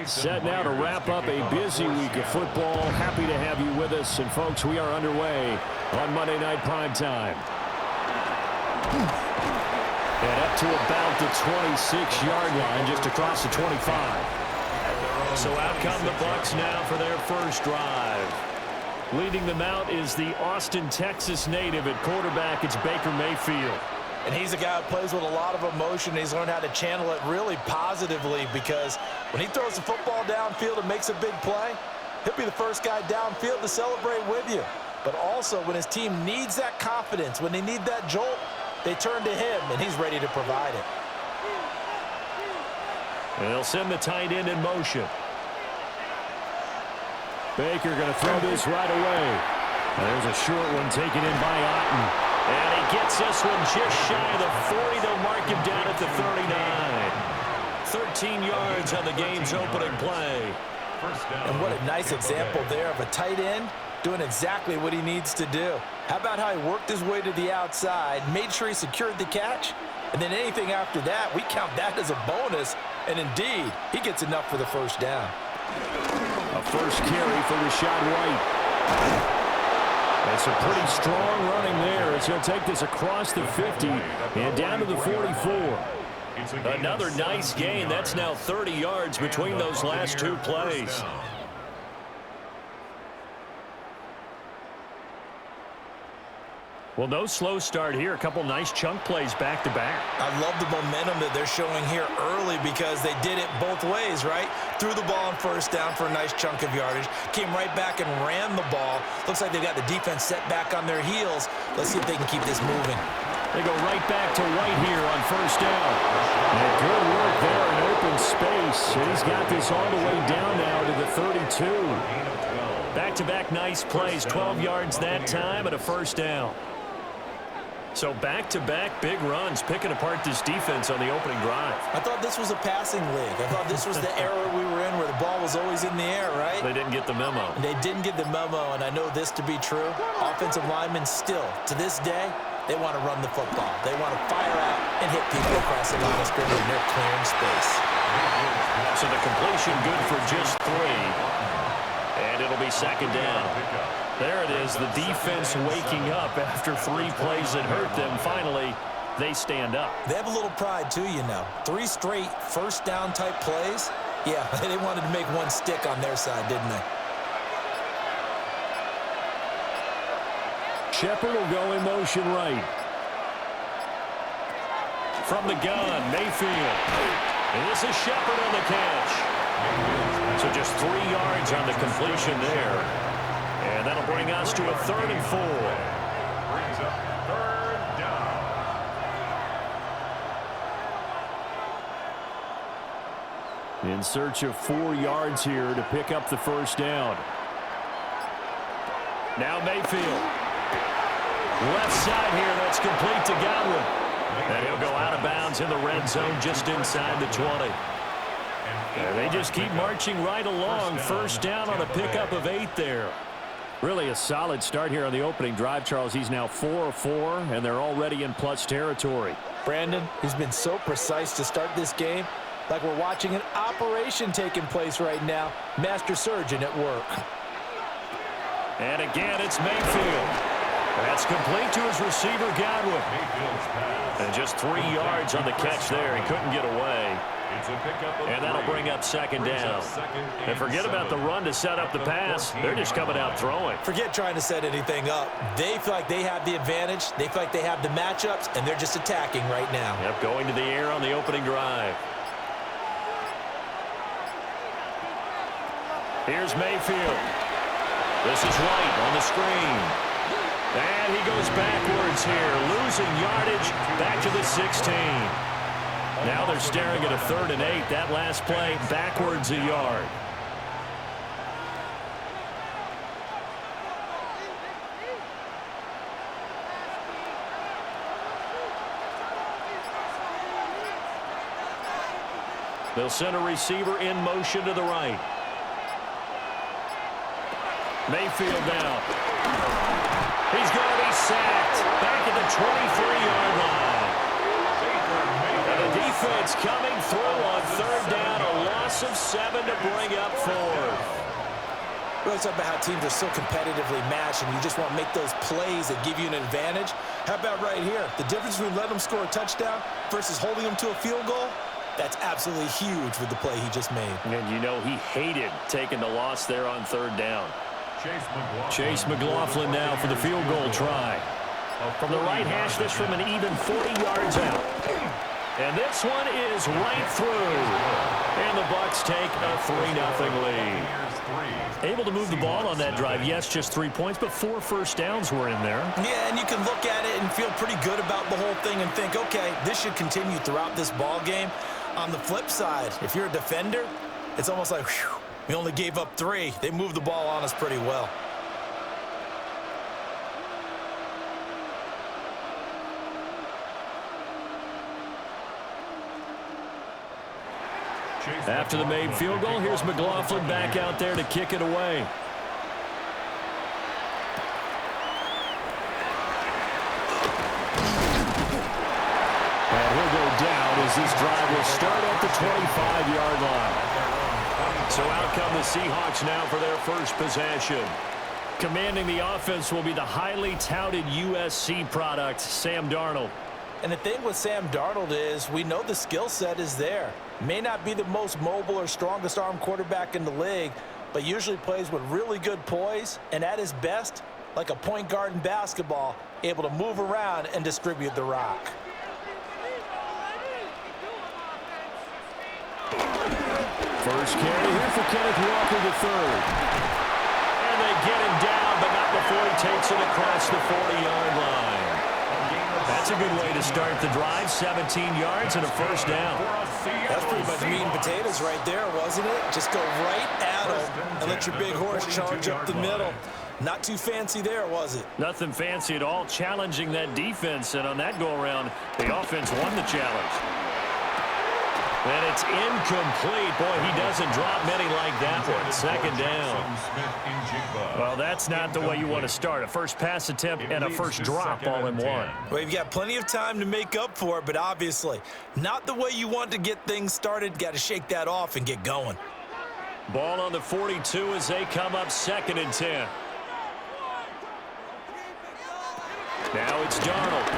Set now to wrap up a busy week of football. Happy to have you with us. And, folks, we are underway on Monday Night Primetime. And up to about the 26-yard line, just across the 25. So out come the Bucs now for their first drive. Leading them out is the Austin, Texas native at quarterback. It's Baker Mayfield. And he's a guy who plays with a lot of emotion. He's learned how to channel it really positively, because when he throws the football downfield and makes a big play, he'll be the first guy downfield to celebrate with you. But also, when his team needs that confidence, when they need that jolt, they turn to him, and he's ready to provide it. And they'll send the tight end in motion. Baker going to throw this right away. There's a short one taken in by Otten. And he gets this one just shy of the 40. They'll mark him down at the 39. 13 yards on the game's opening play. And what a nice example there of a tight end doing exactly what he needs to do. How about how he worked his way to the outside, made sure he secured the catch, and then anything after that, we count that as a bonus. And indeed, he gets enough for the first down. A first carry for Rashad White. That's a pretty strong running there as he'll take this across the 50 and down to the 44. Another nice gain. That's now 30 yards between those last two plays. Well, no slow start here. A couple nice chunk plays back-to-back. I love the momentum that they're showing here early, because they did it both ways, right? Threw the ball on first down for a nice chunk of yardage. Came right back and ran the ball. Looks like they've got the defense set back on their heels. Let's see if they can keep this moving. They go right back to White here on first down. And good work there in open space. And he's got this all the way down now to the 32. Back-to-back nice plays. 12 yards that time and a first down. So back-to-back big runs, picking apart this defense on the opening drive. I thought this was a passing league. I thought this was the era we were in where the ball was always in the air, right? They didn't get the memo. They didn't get the memo, and I know this to be true. Offensive linemen still, to this day, they want to run the football. They want to fire out and hit people across the line of scrimmage, and they're clearing space. So the completion good for just 3. And it'll be second down. There it is, the defense waking up after 3 plays that hurt them. Finally, they stand up. They have a little pride, too, you know. 3 straight first down type plays. Yeah, they wanted to make one stick on their side, didn't they? Shepard will go in motion right. From the gun, Mayfield. And this is Shepard on the catch. So just 3 yards on the completion there. And that'll bring us to a 3rd and 4. Brings up 3rd down. In search of 4 yards here to pick up the first down. Now Mayfield. Left side here, that's complete to Godwin. And he'll go out of bounds in the red zone just inside the 20. And they just keep marching right along. First down on a pickup of 8 there. Really a solid start here on the opening drive, Charles. He's now 4 of 4, and they're already in plus territory. Brandon, he's been so precise to start this game, like we're watching an operation taking place right now. Master surgeon at work. And again, it's Mayfield. That's complete to his receiver, Godwin. And just 3 yards on the catch there. He couldn't get away. And that'll bring up second down. And forget about the run to set up the pass. They're just coming out throwing. Forget trying to set anything up. They feel like they have the advantage. They feel like they have the matchups, and they're just attacking right now. Yep, going to the air on the opening drive. Here's Mayfield. This is White on the screen. And he goes backwards here, losing yardage back to the 16. Now they're staring at a 3rd and 8. That last play, backwards a yard. They'll send a receiver in motion to the right. Mayfield now. He's going to be sacked back at the 23-yard line. And the offense coming through on third down. A loss of 7 to bring up 4. We always talk about how teams are so competitively matched and you just want to make those plays that give you an advantage. How about right here? The difference between letting them score a touchdown versus holding them to a field goal, that's absolutely huge with the play he just made. And you know he hated taking the loss there on third down. Chase McLaughlin now for the field goal try. From the right hash, this from an even 40 yards out. And this one is right through. And the Bucs take a 3-0 lead. Able to move the ball on that drive. Yes, just 3 points, but 4 first downs were in there. Yeah, and you can look at it and feel pretty good about the whole thing and think, okay, this should continue throughout this ball game. On the flip side, if you're a defender, it's almost like, whew, we only gave up 3. They moved the ball on us pretty well. After the made field goal, here's McLaughlin back out there to kick it away. And he'll go down as this drive will start at the 25-yard line. So out come the Seahawks now for their first possession. Commanding the offense will be the highly touted USC product, Sam Darnold. And the thing with Sam Darnold is we know the skill set is there. May not be the most mobile or strongest arm quarterback in the league, but usually plays with really good poise, and at his best, like a point guard in basketball, able to move around and distribute the rock. First carry here for Kenneth Walker III. And they get him down, but not before he takes it across the 40-yard line. That's a good way to start the drive. 17 yards and a first down. That's pretty much meat and potatoes right there, wasn't it? Just go right at him and let your big horse charge up the middle. Not too fancy there, was it? Nothing fancy at all. Challenging that defense, and on that go-around, the offense won the challenge. And it's incomplete. Boy, he doesn't drop many like that one. Second down. Well, that's not the way you want to start. A first pass attempt and a first drop all in one. Well, you've got plenty of time to make up for it, but obviously not the way you want to get things started. Got to shake that off and get going. Ball on the 42 as they come up 2nd and 10. Now it's Darnold.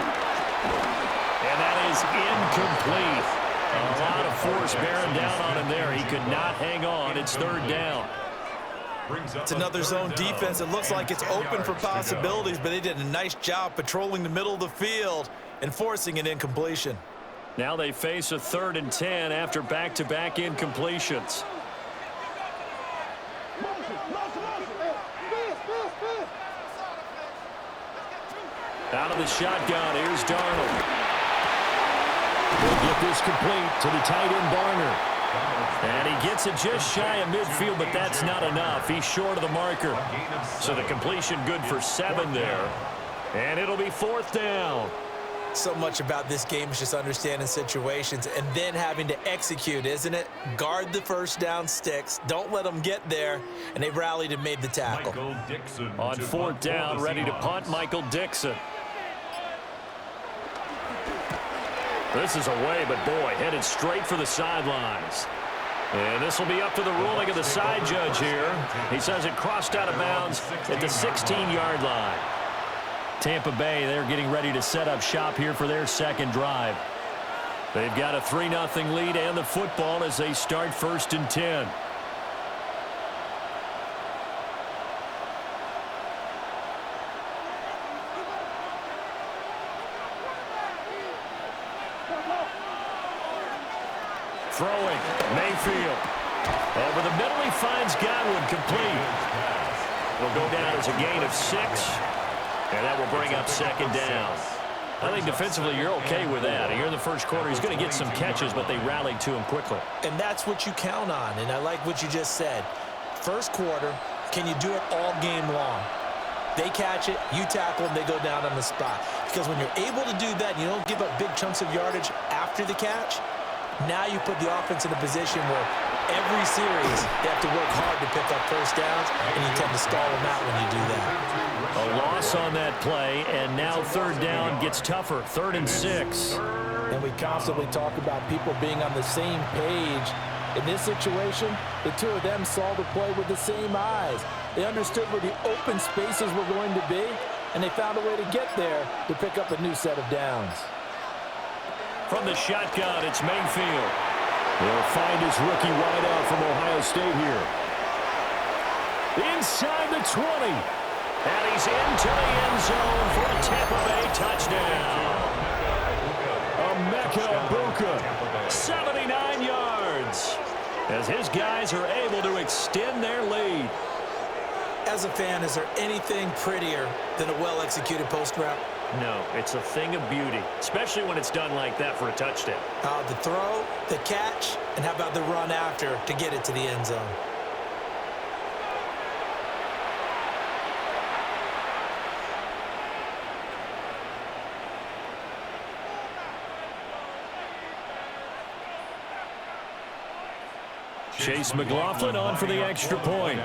And that is incomplete. A lot of force bearing down on him there. He could not hang on. It's 3rd down. It's another zone defense. It looks like it's open for possibilities, but they did a nice job patrolling the middle of the field and forcing an incompletion. Now they face a 3rd and 10 after back-to-back incompletions. Out of the shotgun, here's Darnold. He'll get this complete to the tight end Barner. And he gets it just shy of midfield, but that's not enough. He's short of the marker. So the completion good for 7 there. And it'll be 4th down. So much about this game is just understanding situations and then having to execute, isn't it? Guard the first down sticks. Don't let them get there. And they rallied and made the tackle. On 4th down, ready to punt, Michael Dixon. This is away, but boy, headed straight for the sidelines. And this will be up to the ruling of the side judge here. He says it crossed out of bounds at the 16-yard line. Tampa Bay, they're getting ready to set up shop here for their second drive. They've got a 3-0 lead and the football as they start 1st and 10. Throwing, Mayfield. Over the middle, he finds Godwin complete. Will go down as a gain of 6. And that will bring up 2nd down. I think defensively you're okay with that. Here in the first quarter, he's going to get some catches, but they rallied to him quickly. And that's what you count on, and I like what you just said. First quarter, can you do it all game long? They catch it, you tackle them, they go down on the spot. Because when you're able to do that, you don't give up big chunks of yardage after the catch. Now you put the offense in a position where every series they have to work hard to pick up first downs, and you tend to stall them out when you do that. A loss on that play, and now 3rd down gets tougher. 3rd and 6. And we constantly talk about people being on the same page. In this situation, the two of them saw the play with the same eyes. They understood where the open spaces were going to be, and they found a way to get there to pick up a new set of downs. From the shotgun, it's Mayfield. He'll find his rookie wideout from Ohio State here. Inside the 20. And he's into the end zone for a Tampa Bay touchdown. Emeka Buccaneers, 79 yards. As his guys are able to extend their lead. As a fan, is there anything prettier than a well-executed post route? No, it's a thing of beauty, especially when it's done like that for a touchdown. The throw, the catch, and how about the run after to get it to the end zone? Chase McLaughlin on for the extra point.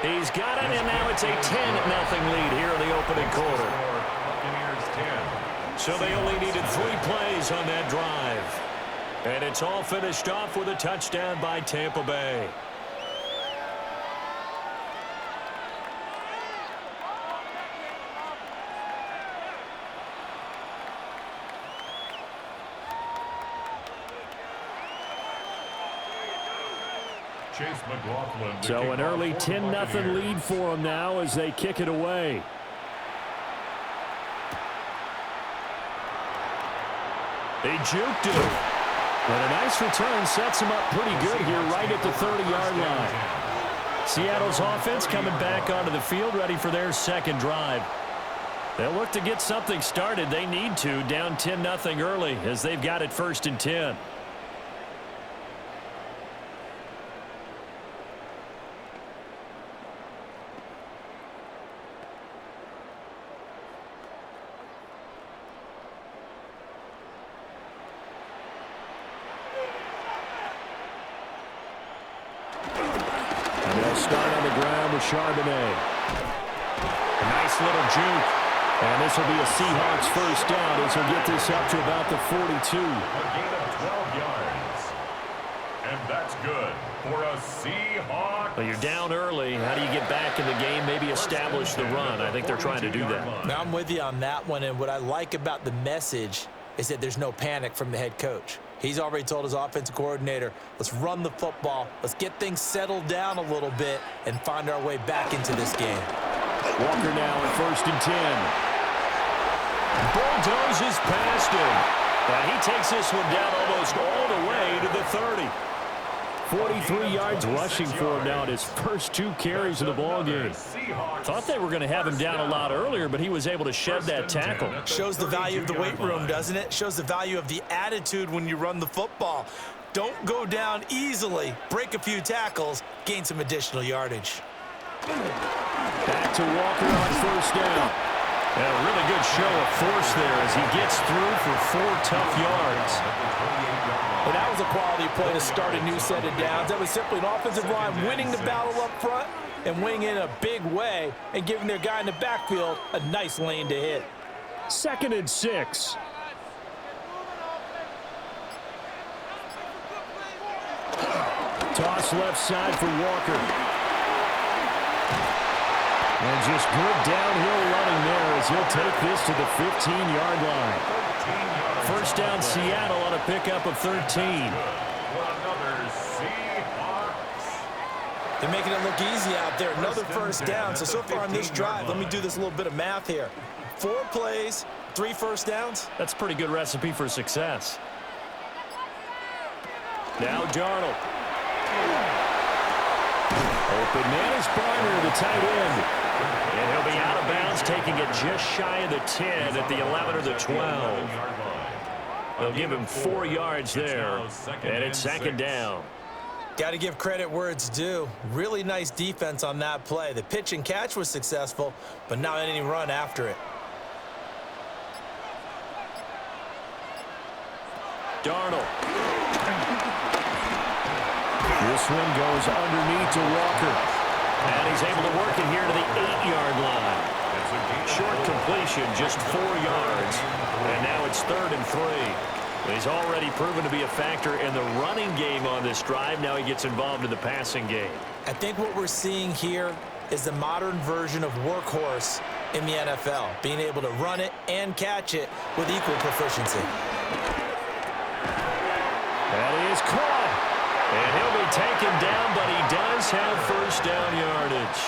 He's got it, and now it's a 10-0 lead here in the opening quarter. So they only needed 3 plays on that drive. And it's all finished off with a touchdown by Tampa Bay. So an early 10-0 lead for them now as they kick it away. They juked him. And a nice return sets him up pretty good here right at the 30-yard line. Seattle's offense coming back onto the field ready for their second drive. They'll look to get something started. They need to, down 10-0 early as they've got it 1st and 10. Start on the ground with Charbonnet. A nice little juke. And this will be a Seahawks first down as he'll get this up to about the 42. A gain of 12 yards. And that's good for a Seahawks. Well, you're down early. How do you get back in the game? Maybe establish the run. I think they're trying to do that. Now, I'm with you on that one. And what I like about the message is that there's no panic from the head coach. He's already told his offensive coordinator, let's run the football, let's get things settled down a little bit and find our way back into this game. Walker now in 1st and 10. Bulldozes past him. And he takes this one down almost all the way to the 30. 43 yards rushing for him now at his first 2 carries of the ballgame. Thought they were going to have him down a lot earlier, but he was able to shed that tackle. Shows the value of the weight room, doesn't it? Shows the value of the attitude when you run the football. Don't go down easily. Break a few tackles. Gain some additional yardage. Back to Walker on 1st down. And a really good show of force there as he gets through for 4 tough yards. Well, that was a quality play to start a new set of downs. That was simply an offensive line winning the battle up front and winning in a big way and giving their guy in the backfield a nice lane to hit. 2nd and 6. Toss left side for Walker. And just good downhill running there as he'll take this to the 15-yard line. First down Seattle on a pickup of 13. They're making it look easy out there. Another first down. So far on this drive, let me do this little bit of math here. 4 plays, 3 first downs. That's a pretty good recipe for success. Now Darnold. Open man is Barner, the tight end. And he'll be out of bounds, taking it just shy of the 10 at the 11 or the 12. They'll give him 4 yards there, and it's 2nd down. Got to give credit where it's due. Really nice defense on that play. The pitch and catch was successful, but not any run after it. Darnold. This one goes underneath to Walker. And he's able to work it here to the 8-yard line. Short completion, just 4 yards. And now it's 3rd and 3. He's already proven to be a factor in the running game on this drive. Now he gets involved in the passing game. I think what we're seeing here is the modern version of workhorse in the NFL, being able to run it and catch it with equal proficiency. That is caught. And he'll be taken down, but he does have first down yardage.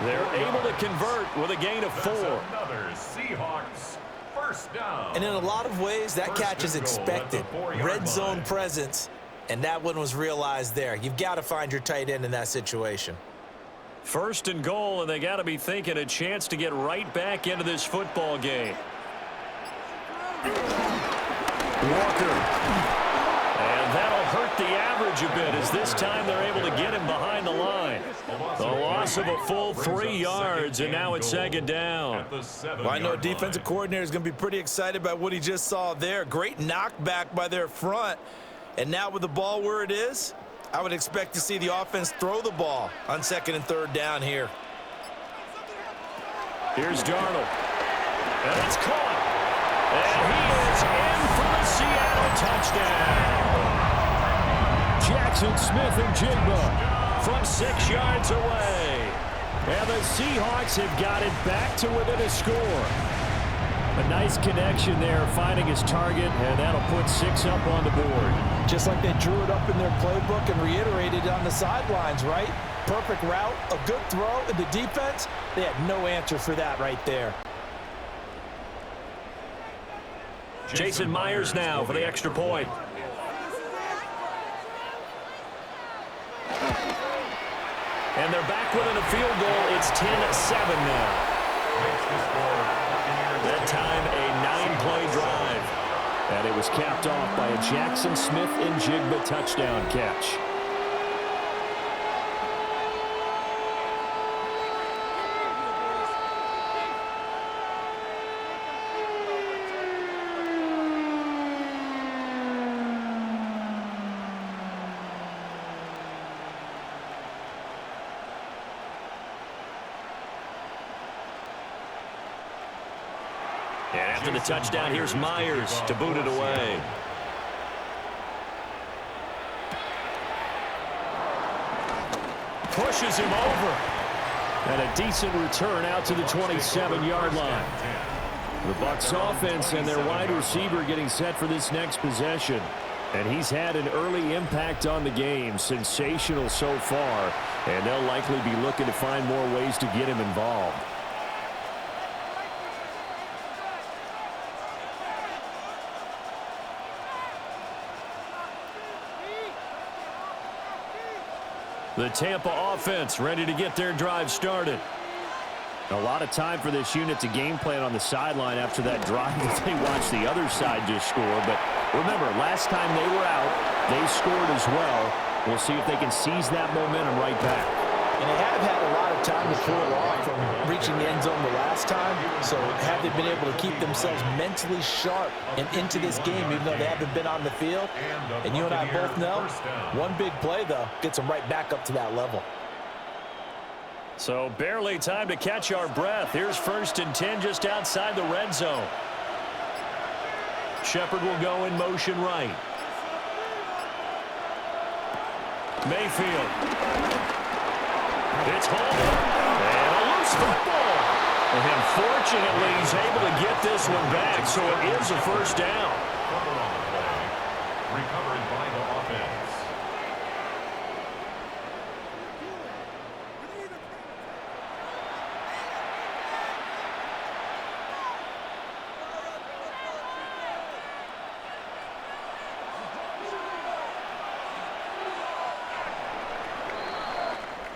They're able to convert with a gain of 4. Another Seahawks first down. And in a lot of ways, that catch is expected. Red zone presence, and that one was realized there. You've got to find your tight end in that situation. 1st and goal, and they got to be thinking a chance to get right back into this football game. Walker. And that'll hurt the average a bit, as this time they're able to get him behind the line. The loss of a full 3 yards, and now it's 2nd down. Well, I know defensive coordinator is going to be pretty excited about what he just saw there. Great knockback by their front. And now with the ball where it is, I would expect to see the offense throw the ball on 2nd and 3rd down here. Here's Darnold. And it's caught. And he is in for the Seattle touchdown. Jackson Smith and Jigba from 6 yards away. And the Seahawks have got it back to within a score. A nice connection there, finding his target, and that'll put 6 up on the board. Just like they drew it up in their playbook and reiterated on the sidelines, right? Perfect route, a good throw, and the defense, they had no answer for that right there. Jason Myers now for the extra point. And they're back within a field goal. It's 10-7 now. That time, a 9-play drive. And it was capped off by a Jackson Smith and Jigba touchdown catch. And after the touchdown, here's Myers to boot it away. Pushes him over. And a decent return out to the 27-yard line. The Bucs offense and their wide receiver getting set for this next possession. And he's had an early impact on the game. Sensational so far. And they'll likely be looking to find more ways to get him involved. The Tampa offense ready to get their drive started. A lot of time for this unit to game plan on the sideline after that drive that they watched the other side just score. But remember, last time they were out, they scored as well. We'll see if they can seize that momentum right back. And they have had a lot of time to cool off from reaching the end zone the last time. So have they been able to keep themselves mentally sharp and into this game, even though they haven't been on the field? And you and I both know, one big play, though, gets them right back up to that level. So barely time to catch our breath. Here's 1st and 10 just outside the red zone. Shepard will go in motion right. Mayfield. It's home. And a loose football. And fortunately, he's able to get this one back, so it is a first down. Recovered by the offense.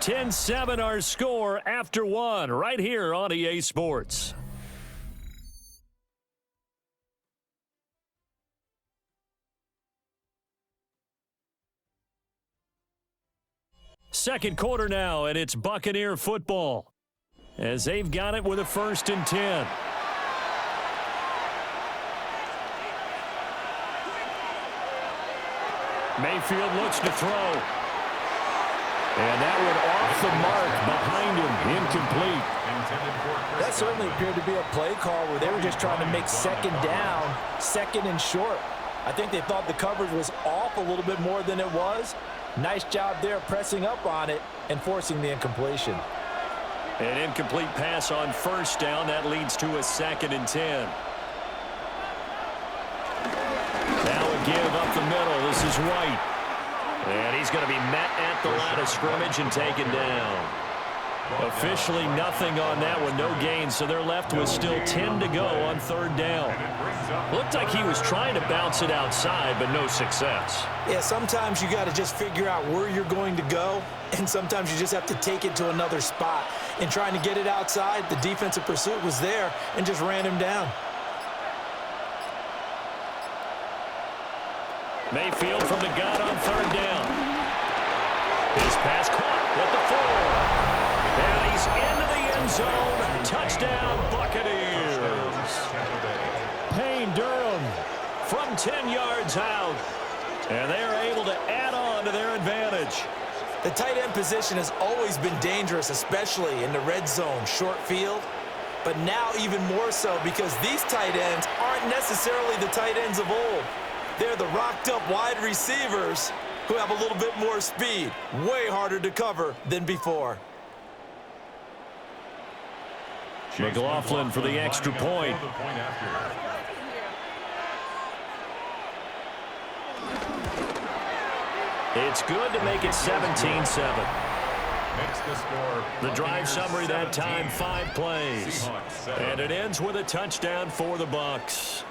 $10-7 our score after 1 right here on EA Sports. Second quarter now, and it's Buccaneer football as they've got it with a 1st and 10. Mayfield looks to throw. And that one off off the mark, behind him, incomplete. That certainly appeared to be a play call where they were just trying to make second down, second and short. I think they thought the coverage was off a little bit more than it was. Nice job there pressing up on it and forcing the incompletion. An incomplete pass on first down. That leads to a 2nd and 10. Now a give up the middle. This is White. And he's going to be met at the line of scrimmage and taken down. Officially nothing on that one, no gain, so they're left with still 10 to go on 3rd down. Looked like he was trying to bounce it outside, but no success. Yeah, sometimes you got to just figure out where you're going to go, and sometimes you just have to take it to another spot. And trying to get it outside, the defensive pursuit was there and just ran him down. Mayfield from the gun on 3rd down. His pass caught at the 4. And he's into the end zone. Touchdown, Buccaneers. Payne Durham from 10 yards out. And they are able to add on to their advantage. The tight end position has always been dangerous, especially in the red zone, short field. But now even more so because these tight ends aren't necessarily the tight ends of old. They're the rocked-up wide receivers who have a little bit more speed. Way harder to cover than before. McLaughlin for the extra point. It's good to make it 17-7. The drive summary that time, 5 plays. And it ends with a touchdown for the Bucs.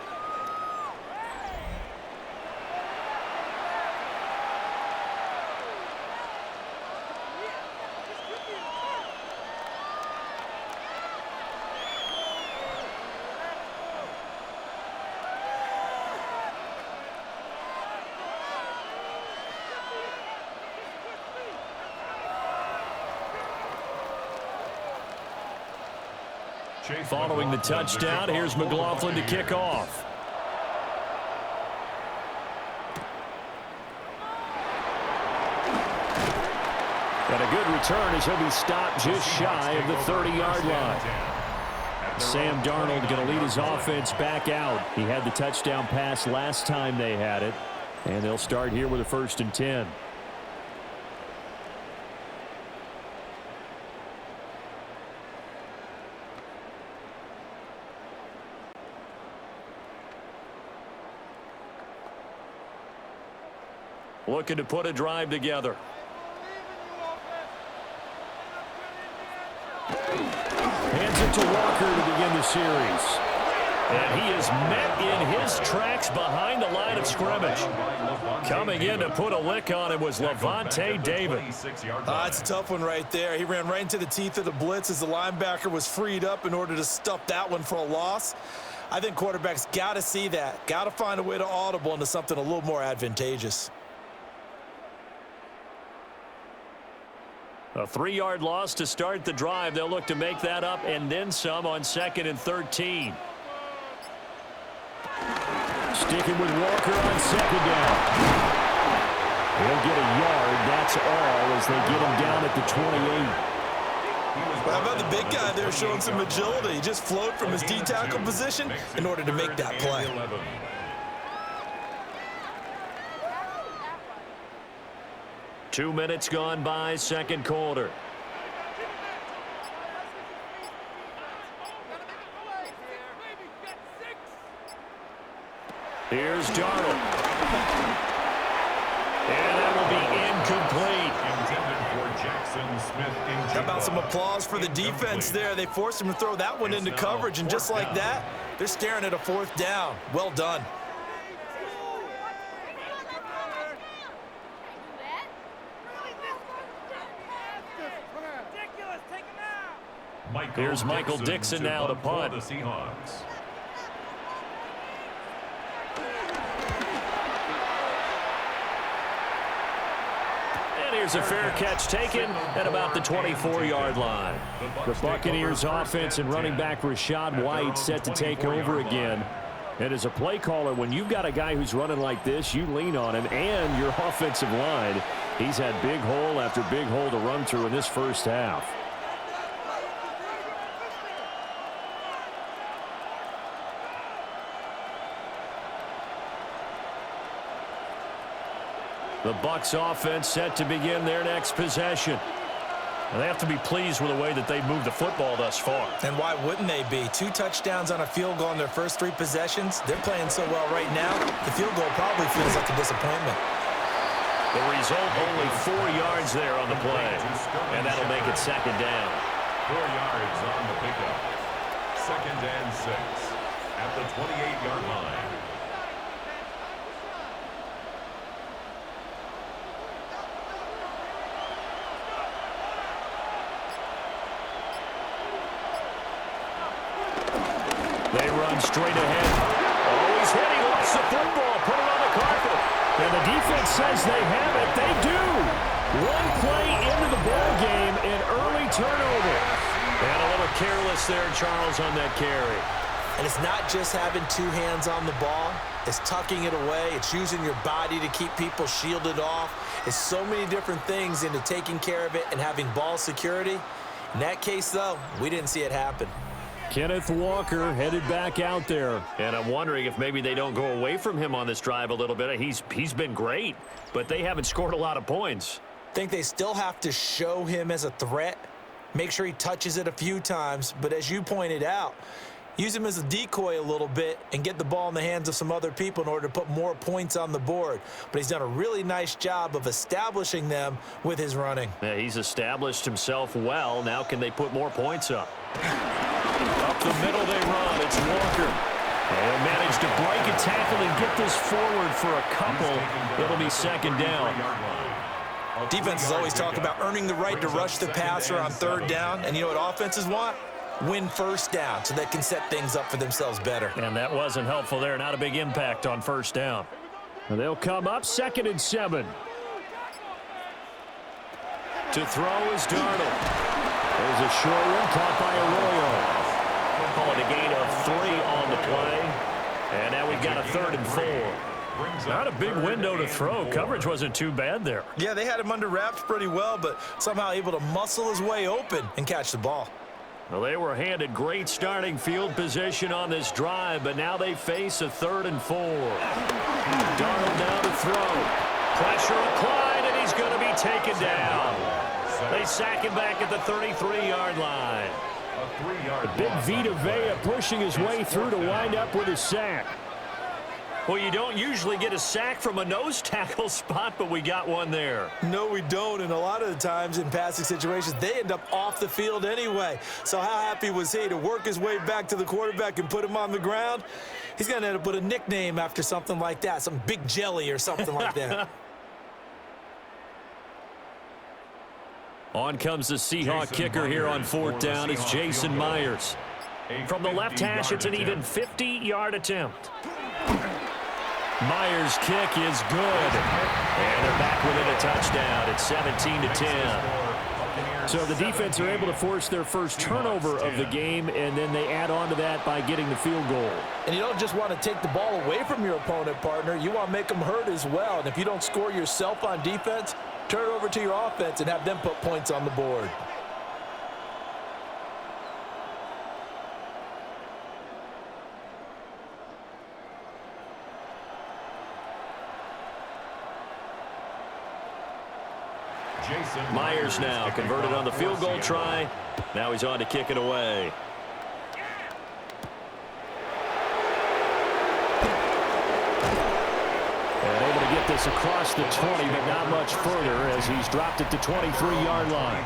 Following the touchdown, here's McLaughlin to kick off. And a good return as he'll be stopped just shy of the 30-yard line. Sam Darnold going to lead his offense back out. He had the touchdown pass last time they had it. And they'll start here with a 1st and 10. Looking to put a drive together. Hands it to Walker to begin the series. And he is met in his tracks behind the line of scrimmage. Coming in to put a lick on it was Levante David. It's a tough one right there. He ran right into the teeth of the blitz as the linebacker was freed up in order to stuff that one for a loss. I think quarterbacks got to see that. Got to find a way to audible into something a little more advantageous. A 3-yard loss to start the drive. They'll look to make that up and then some on 2nd and 13. Sticking with Walker on 2nd down. He'll get a yard. That's all as they get him down at the 28. How about the big guy there showing some agility? He just flowed from his D-tackle position in order to make that play. Two minutes gone by, 2nd quarter. Here's Darnold. And that will be incomplete. How about some applause for the defense there? They forced him to throw that one into coverage, and just like that, they're staring at a 4th down. Well done. Here's Michael Dixon now to punt. The Seahawks. And here's a fair catch taken at about the 24-yard line. The Buccaneers offense and running back Rachaad White set to take over again. And as a play caller, when you've got a guy who's running like this, you lean on him, and your offensive line He's had big hole after big hole to run through in this first half. The Bucs offense set to begin their next possession. And they have to be pleased with the way that they've moved the football thus far. And why wouldn't they be? 2 touchdowns on a field goal in their first 3 possessions. They're playing so well right now, the field goal probably feels like a disappointment. The result, only 4 yards there on the play. And that'll make it second down. 4 yards on the pickup. 2nd and 6 at the 28-yard line. They run straight ahead. Oh, he's hit. He lost the football. Put it on the carpet. And the defense says they have it. They do. 1 play into the ball game, an early turnover. And a little careless there, Charles, on that carry. And it's not just having 2 hands on the ball. It's tucking it away. It's using your body to keep people shielded off. It's so many different things into taking care of it and having ball security. In that case, though, we didn't see it happen. Kenneth Walker headed back out there. And I'm wondering if maybe they don't go away from him on this drive a little bit. He's been great, but they haven't scored a lot of points. I think they still have to show him as a threat. Make sure he touches it a few times. But as you pointed out, use him as a decoy a little bit and get the ball in the hands of some other people in order to put more points on the board. But he's done a really nice job of establishing them with his running. Yeah, he's established himself well. Now can they put more points up? Up the middle they run. It's Walker. They'll manage to break a tackle and get this forward for a couple. It'll be second down. Defenses always talk about earning the right to rush the passer on 3rd down. And you know what offenses want? Win 1st down so they can set things up for themselves better. And that wasn't helpful there. Not a big impact on 1st down. And they'll come up 2nd and 7. To throw is Darnold. There's a short one caught by Arroyo. Call it a gain of 3 on the play. And now we've got a 3rd and 4. Not a big window to throw. Coverage wasn't too bad there. Yeah, they had him under wraps pretty well, but somehow able to muscle his way open and catch the ball. Well, they were handed great starting field position on this drive, but now they face a 3rd and 4. Darnold now to throw. Pressure applied, and he's going to be taken down. They sack him back at the 33-yard line. Big Vita Vea pushing his way through to wind up with a sack. Well, you don't usually get a sack from a nose tackle spot, but we got one there. No, we don't, and a lot of the times in passing situations, they end up off the field anyway. So how happy was he to work his way back to the quarterback and put him on the ground? He's going to end up with a nickname after something like that, some Big Jelly or something like that. On comes the Seahawk kicker here on 4th down. It's Jason Myers. From the left hash, it's an even 50-yard attempt. Myers' kick is good. And they're back within a touchdown. It's 17-10. So the defense are able to force their first turnover of the game, and then they add on to that by getting the field goal. And you don't just want to take the ball away from your opponent, partner. You want to make them hurt as well. And if you don't score yourself on defense, turn it over to your offense and have them put points on the board. Myers now converted on the field goal try. Now he's on to kick it away. And able to get this across the 20, but not much further as he's dropped it to 23-yard line.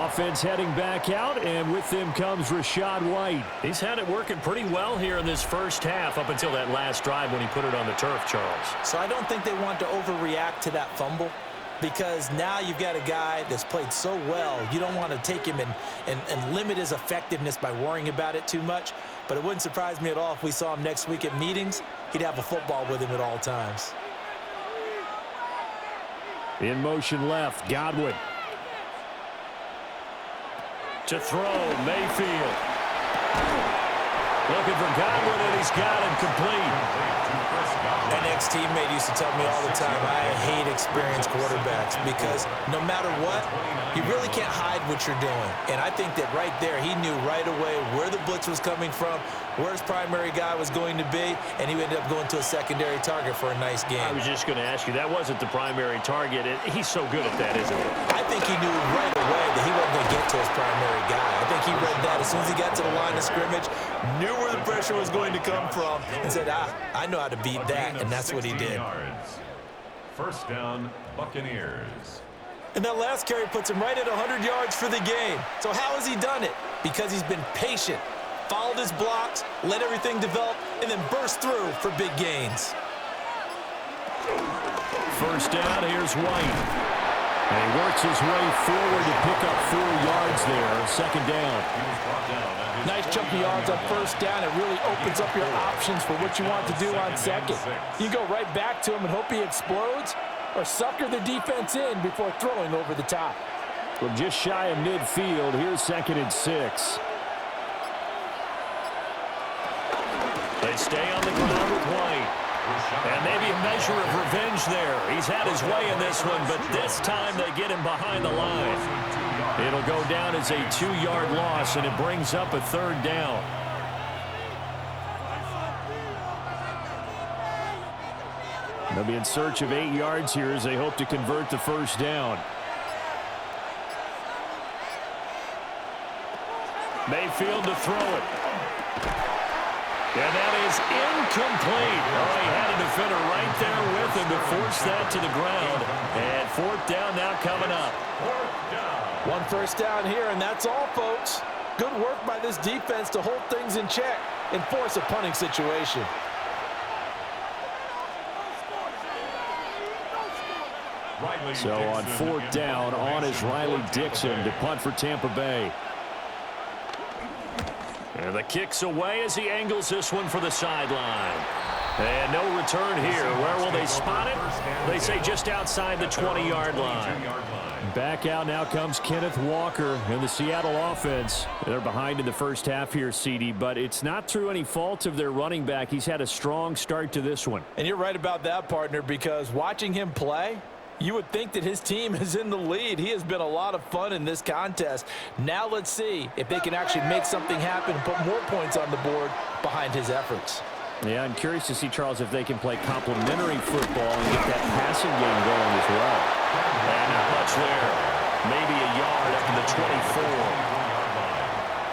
Offense heading back out, and with them comes Rachaad White. He's had it working pretty well here in this first half up until that last drive when he put it on the turf, Charles. So I don't think they want to overreact to that fumble, because now you've got a guy that's played so well. You don't want to take him and limit his effectiveness by worrying about it too much. But it wouldn't surprise me at all if we saw him next week at meetings. He'd have a football with him at all times. In motion left, Godwin. To throw, Mayfield. Looking for Godwin, and he's got him complete. An ex-teammate used to tell me all the time, I hate experienced quarterbacks because no matter what, you really can't hide what you're doing. And I think that right there, he knew right away where the blitz was coming from, where his primary guy was going to be, and he ended up going to a secondary target for a nice game. I was just going to ask you, that wasn't the primary target. He's so good at that, isn't he? I think he knew right away that he wasn't going to get to his primary guy. I think he read that as soon as he got to the line of scrimmage, knew where the pressure was going to come from, and said, I know how to beat that, and that's what he did. First down, Buccaneers. And that last carry puts him right at 100 yards for the game. So how has he done it? Because he's been patient, followed his blocks, let everything develop, and then burst through for big gains. First down, here's White. And he works his way forward to pick up 4 yards there. Second down. Nice chunky yards on first down. It really opens up your options for what you want to do on second. You go right back to him and hope he explodes, or sucker the defense in before throwing over the top. From just shy of midfield, here's 2nd and 6. They stay on the ground with White. And maybe a measure of revenge there. He's had his way in this one, but this time they get him behind the line. It'll go down as a 2-yard loss, and it brings up a 3rd down. They'll be in search of 8 yards here as they hope to convert the first down. Mayfield to throw it. And that is incomplete. Oh, he had a defender right there with him to force that to the ground. And 4th down now coming up. 1 first down here, and that's all, folks. Good work by this defense to hold things in check and force a punting situation. So on 4th down, on is Riley Dixon to punt for Tampa Bay. And the kick's away as he angles this one for the sideline. And no return here. Where will they spot it? They say just outside the 20-yard line. Back out now comes Kenneth Walker and the Seattle offense. They're behind in the first half here, CD, but it's not through any fault of their running back. He's had a strong start to this one. And you're right about that, partner, because watching him play, you would think that his team is in the lead. He has been a lot of fun in this contest. Now let's see if they can actually make something happen and put more points on the board behind his efforts. Yeah, I'm curious to see, Charles, if they can play complementary football and get that passing game going as well. And not much there. Maybe a yard up to the 24.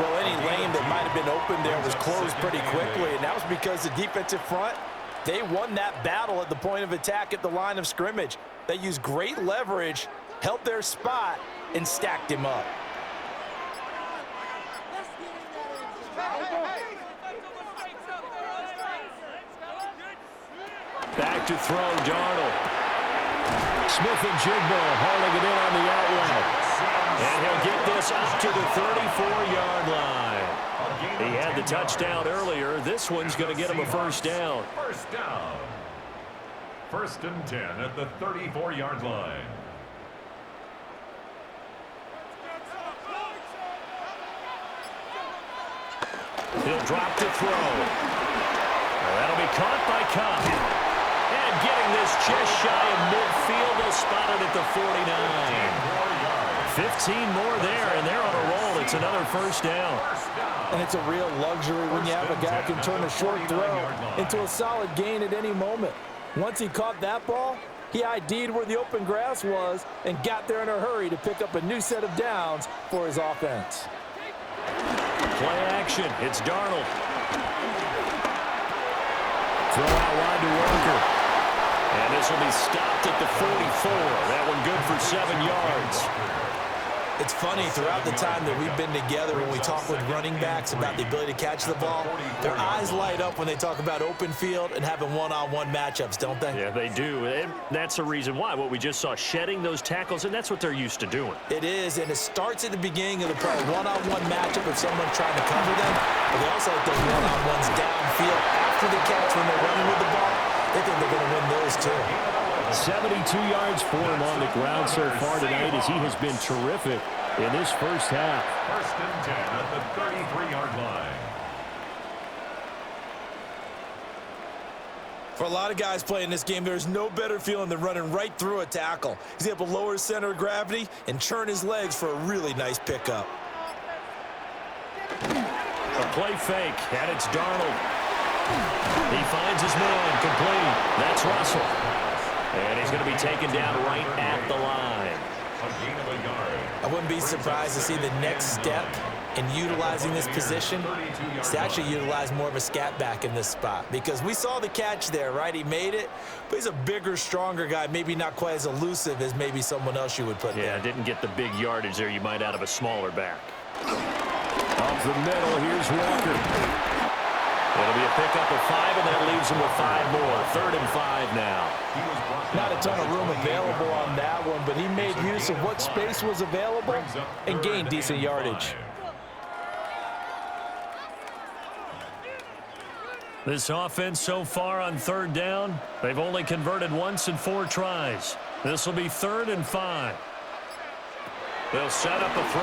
Well, any lane that might have been open there was closed pretty quickly, and that was because the defensive front, they won that battle at the point of attack at the line of scrimmage. They used great leverage, held their spot, and stacked him up. Back to throw, Darnold. Smith and Jigbo hauling it in on the outlet. And he'll get this up to the 34-yard line. He had the touchdown earlier. This one's going to get him a first down. First down. 1st and 10 at the 34-yard line. He'll drop to throw. That'll be caught by Cobb. And getting this just shy of midfield. They'll spot it at the 49. 15 more there, and they're on a roll. It's another first down. And it's a real luxury when you have a guy who can turn a short throw into a solid gain at any moment. Once he caught that ball, he ID'd where the open grass was and got there in a hurry to pick up a new set of downs for his offense. Play action. It's Darnold. Throw out wide to Walker. And this will be stopped at the 44. That one good for 7 yards. It's funny, throughout the time that we've been together, when we talk with running backs about the ability to catch the ball, their eyes light up when they talk about open field and having one-on-one matchups, don't they? Yeah, they do. And that's the reason why. What we just saw, shedding those tackles, and that's what they're used to doing. It is, and it starts at the beginning of the play. One-on-one matchup if someone's trying to cover them, but they also like those one-on-ones downfield after the catch when they're running with the ball. They think they're going to win those too. 72 yards for him on the ground so far tonight as he has been terrific in this first half. 1st and 10 at the 33-yard line. For a lot of guys playing this game, there's no better feeling than running right through a tackle. He's able to lower his center of gravity and churn his legs for a really nice pickup. A play fake, and it's Darnold. He finds his man, complete. That's Russell. And he's going to be taken down right at the line. I wouldn't be surprised to see the next step in utilizing this position is to actually utilize more of a scat back in this spot, because we saw the catch there, right? He made it, but he's a bigger, stronger guy, maybe not quite as elusive as maybe someone else you would put there. Yeah, didn't get the big yardage there you might out of a smaller back. Off the middle, here's Walker. It'll be a pickup of 5, and that leaves him with 5 more. 3rd and 5 now. Not a ton of room available on that one, but he made use of what space was available and gained decent yardage. This offense so far on 3rd down, they've only converted once in 4 tries. This will be 3rd and 5. They'll set up a throw.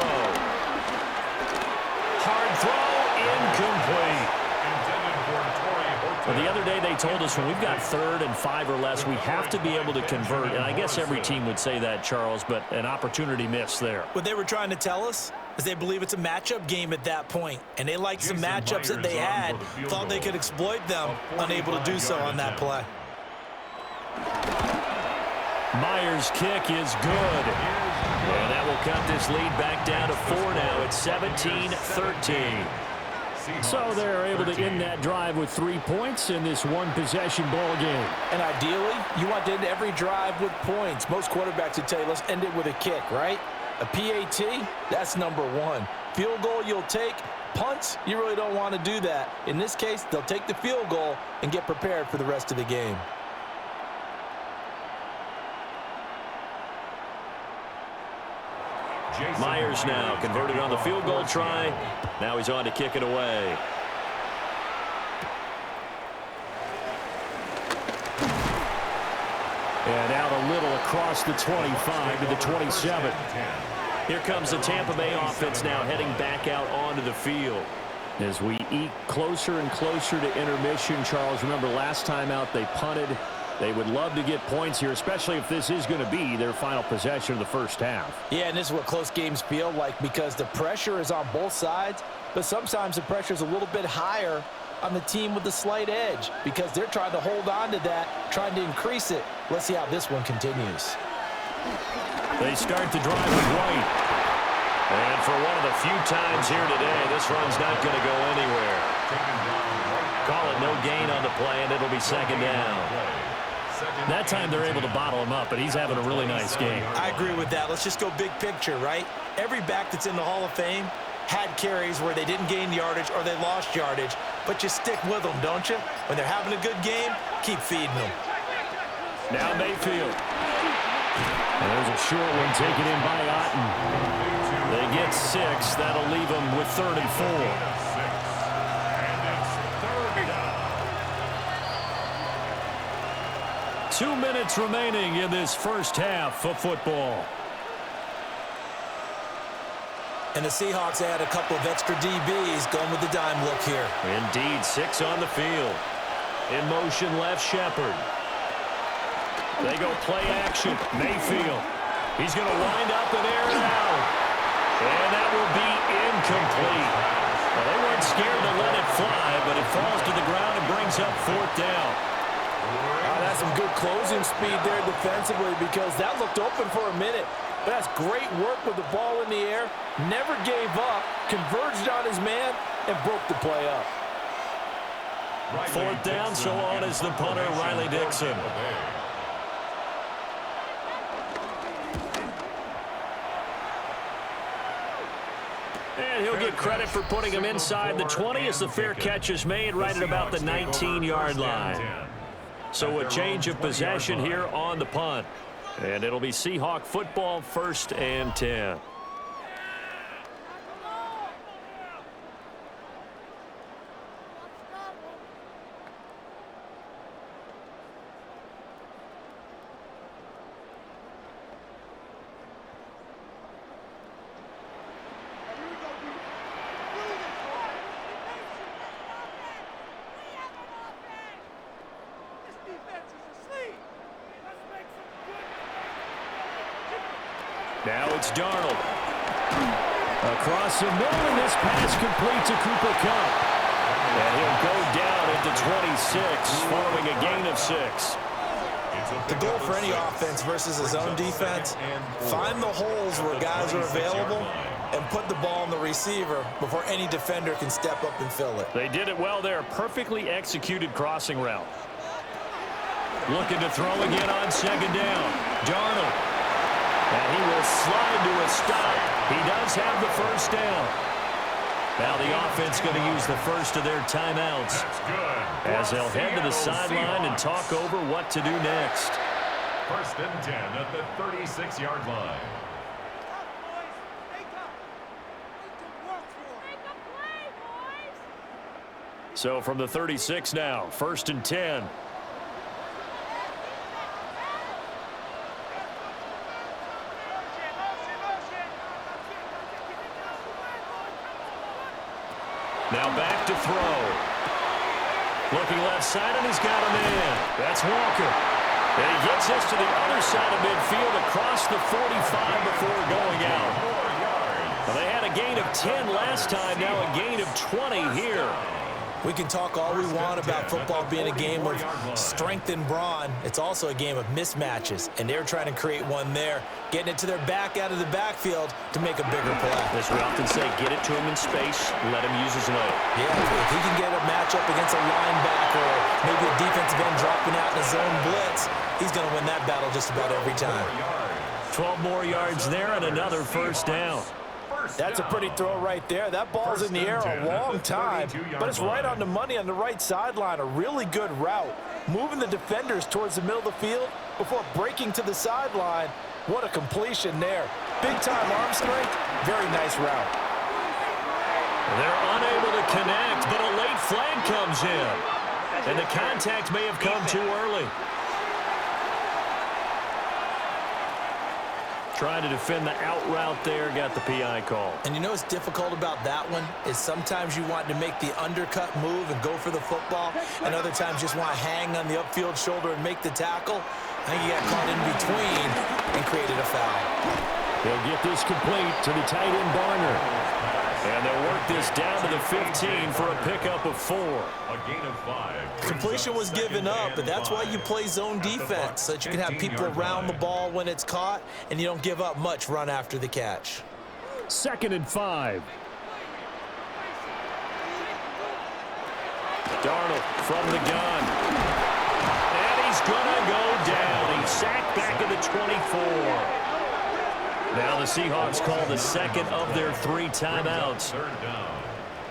Hard throw, incomplete. Well, the other day they told us when we've got 3rd and 5 or less, we have to be able to convert. And I guess every team would say that, Charles, but an opportunity missed there. What they were trying to tell us is they believe it's a matchup game at that point, and they liked some matchups that they had, thought they could exploit them, unable to do so on that play. Myers' kick is good. And that will cut this lead back down to 4 now. It's 17-13. So they're able to end that drive with 3 points in this one-possession ball game. And ideally, you want to end every drive with points. Most quarterbacks would tell you, let's end it with a kick, right? A PAT, that's number 1. Field goal you'll take. Punts, you really don't want to do that. In this case, they'll take the field goal and get prepared for the rest of the game. Myers now converted on the field goal try. Now he's on to kick it away. And out a little across the 25 to the 27. Here comes the Tampa Bay offense now heading back out onto the field. As we eke closer and closer to intermission, Charles, remember last time out they punted. They would love to get points here, especially if this is going to be their final possession of the first half. Yeah, and this is what close games feel like, because the pressure is on both sides, but sometimes the pressure is a little bit higher on the team with the slight edge because they're trying to hold on to that, trying to increase it. Let's see how this one continues. They start the drive with White. And for one of the few times here today, this run's not going to go anywhere. Call it no gain on the play, and it'll be 2nd down. That time they're able to bottle him up, but he's having a really nice game. I agree with that. Let's just go big picture, right? Every back that's in the Hall of Fame had carries where they didn't gain yardage or they lost yardage, but you stick with them, don't you? When they're having a good game, keep feeding them. Now Mayfield. And there's a short one taken in by Otten. They get 6. That'll leave them with 3rd and 4. 2 minutes remaining in this first half of football. And the Seahawks add a couple of extra DBs going with the dime look here. Indeed, 6 on the field. In motion left, Shepard. They go play action. Mayfield. He's going to wind up and air it out. And that will be incomplete. Well, they weren't scared to let it fly, but it falls to the ground and brings up 4th down. That's some good closing speed there defensively, because that looked open for a minute. But that's great work with the ball in the air. Never gave up, converged on his man, and broke the play up. 4th down, so on is the punter, Riley Dixon. And he'll get credit for putting him inside the 20 as the fair catch is made right at about the 19-yard line. So a change of possession here on the punt. And it'll be Seahawk football, 1st and 10. Now it's Darnold. Across the middle, and this pass complete to Cooper Kupp. And he'll go down at the 26, forming a gain of 6. The goal for any offense versus his own defense, find the holes where guys are available and put the ball on the receiver before any defender can step up and fill it. They did it well there. Perfectly executed crossing route. Looking to throw again on second down. Darnold. And he will slide to a stop. He does have the first down. Now the offense going to use the first of their timeouts as they'll head to the sideline and talk over what to do next. 1st and 10 at the 36-yard line. So from the 36 now, 1st and 10. Now back to throw. Looking left side, and he's got him in. That's Walker. And he gets us to the other side of midfield across the 45 before going out. Well, they had a gain of 10 last time, now a gain of 20 here. We can talk all we want about football being a game of strength and brawn. It's also a game of mismatches, and they're trying to create one there, getting it to their back out of the backfield to make a bigger play. As we often say, get it to him in space, let him use his leg. Yeah, if he can get a matchup against a linebacker or maybe a defensive end dropping out in a zone blitz, he's going to win that battle just about every time. 12 more yards there and another first down. That's a pretty throw right there. That ball's in the air a long time, but it's right on the money on the right sideline. A really good route. Moving the defenders towards the middle of the field before breaking to the sideline. What a completion there. Big-time arm strength. Very nice route. They're unable to connect, but a late flag comes in. And the contact may have come too early. Trying to defend the out route there, got the PI call. And you know what's difficult about that one is sometimes you want to make the undercut move and go for the football, and other times just want to hang on the upfield shoulder and make the tackle. I think he got caught in between and created a foul. They'll get this complete to the tight end Barner. And they'll work this down to the 15 for a pickup of 4. A gain of 5. Completion was given up, but that's why you play zone defense, so that you can have people around the ball when it's caught, and you don't give up much run after the catch. 2nd and 5. Darnold from the gun. And he's going to go down. He's sacked back at the 24. Now the Seahawks call the second of their 3 timeouts,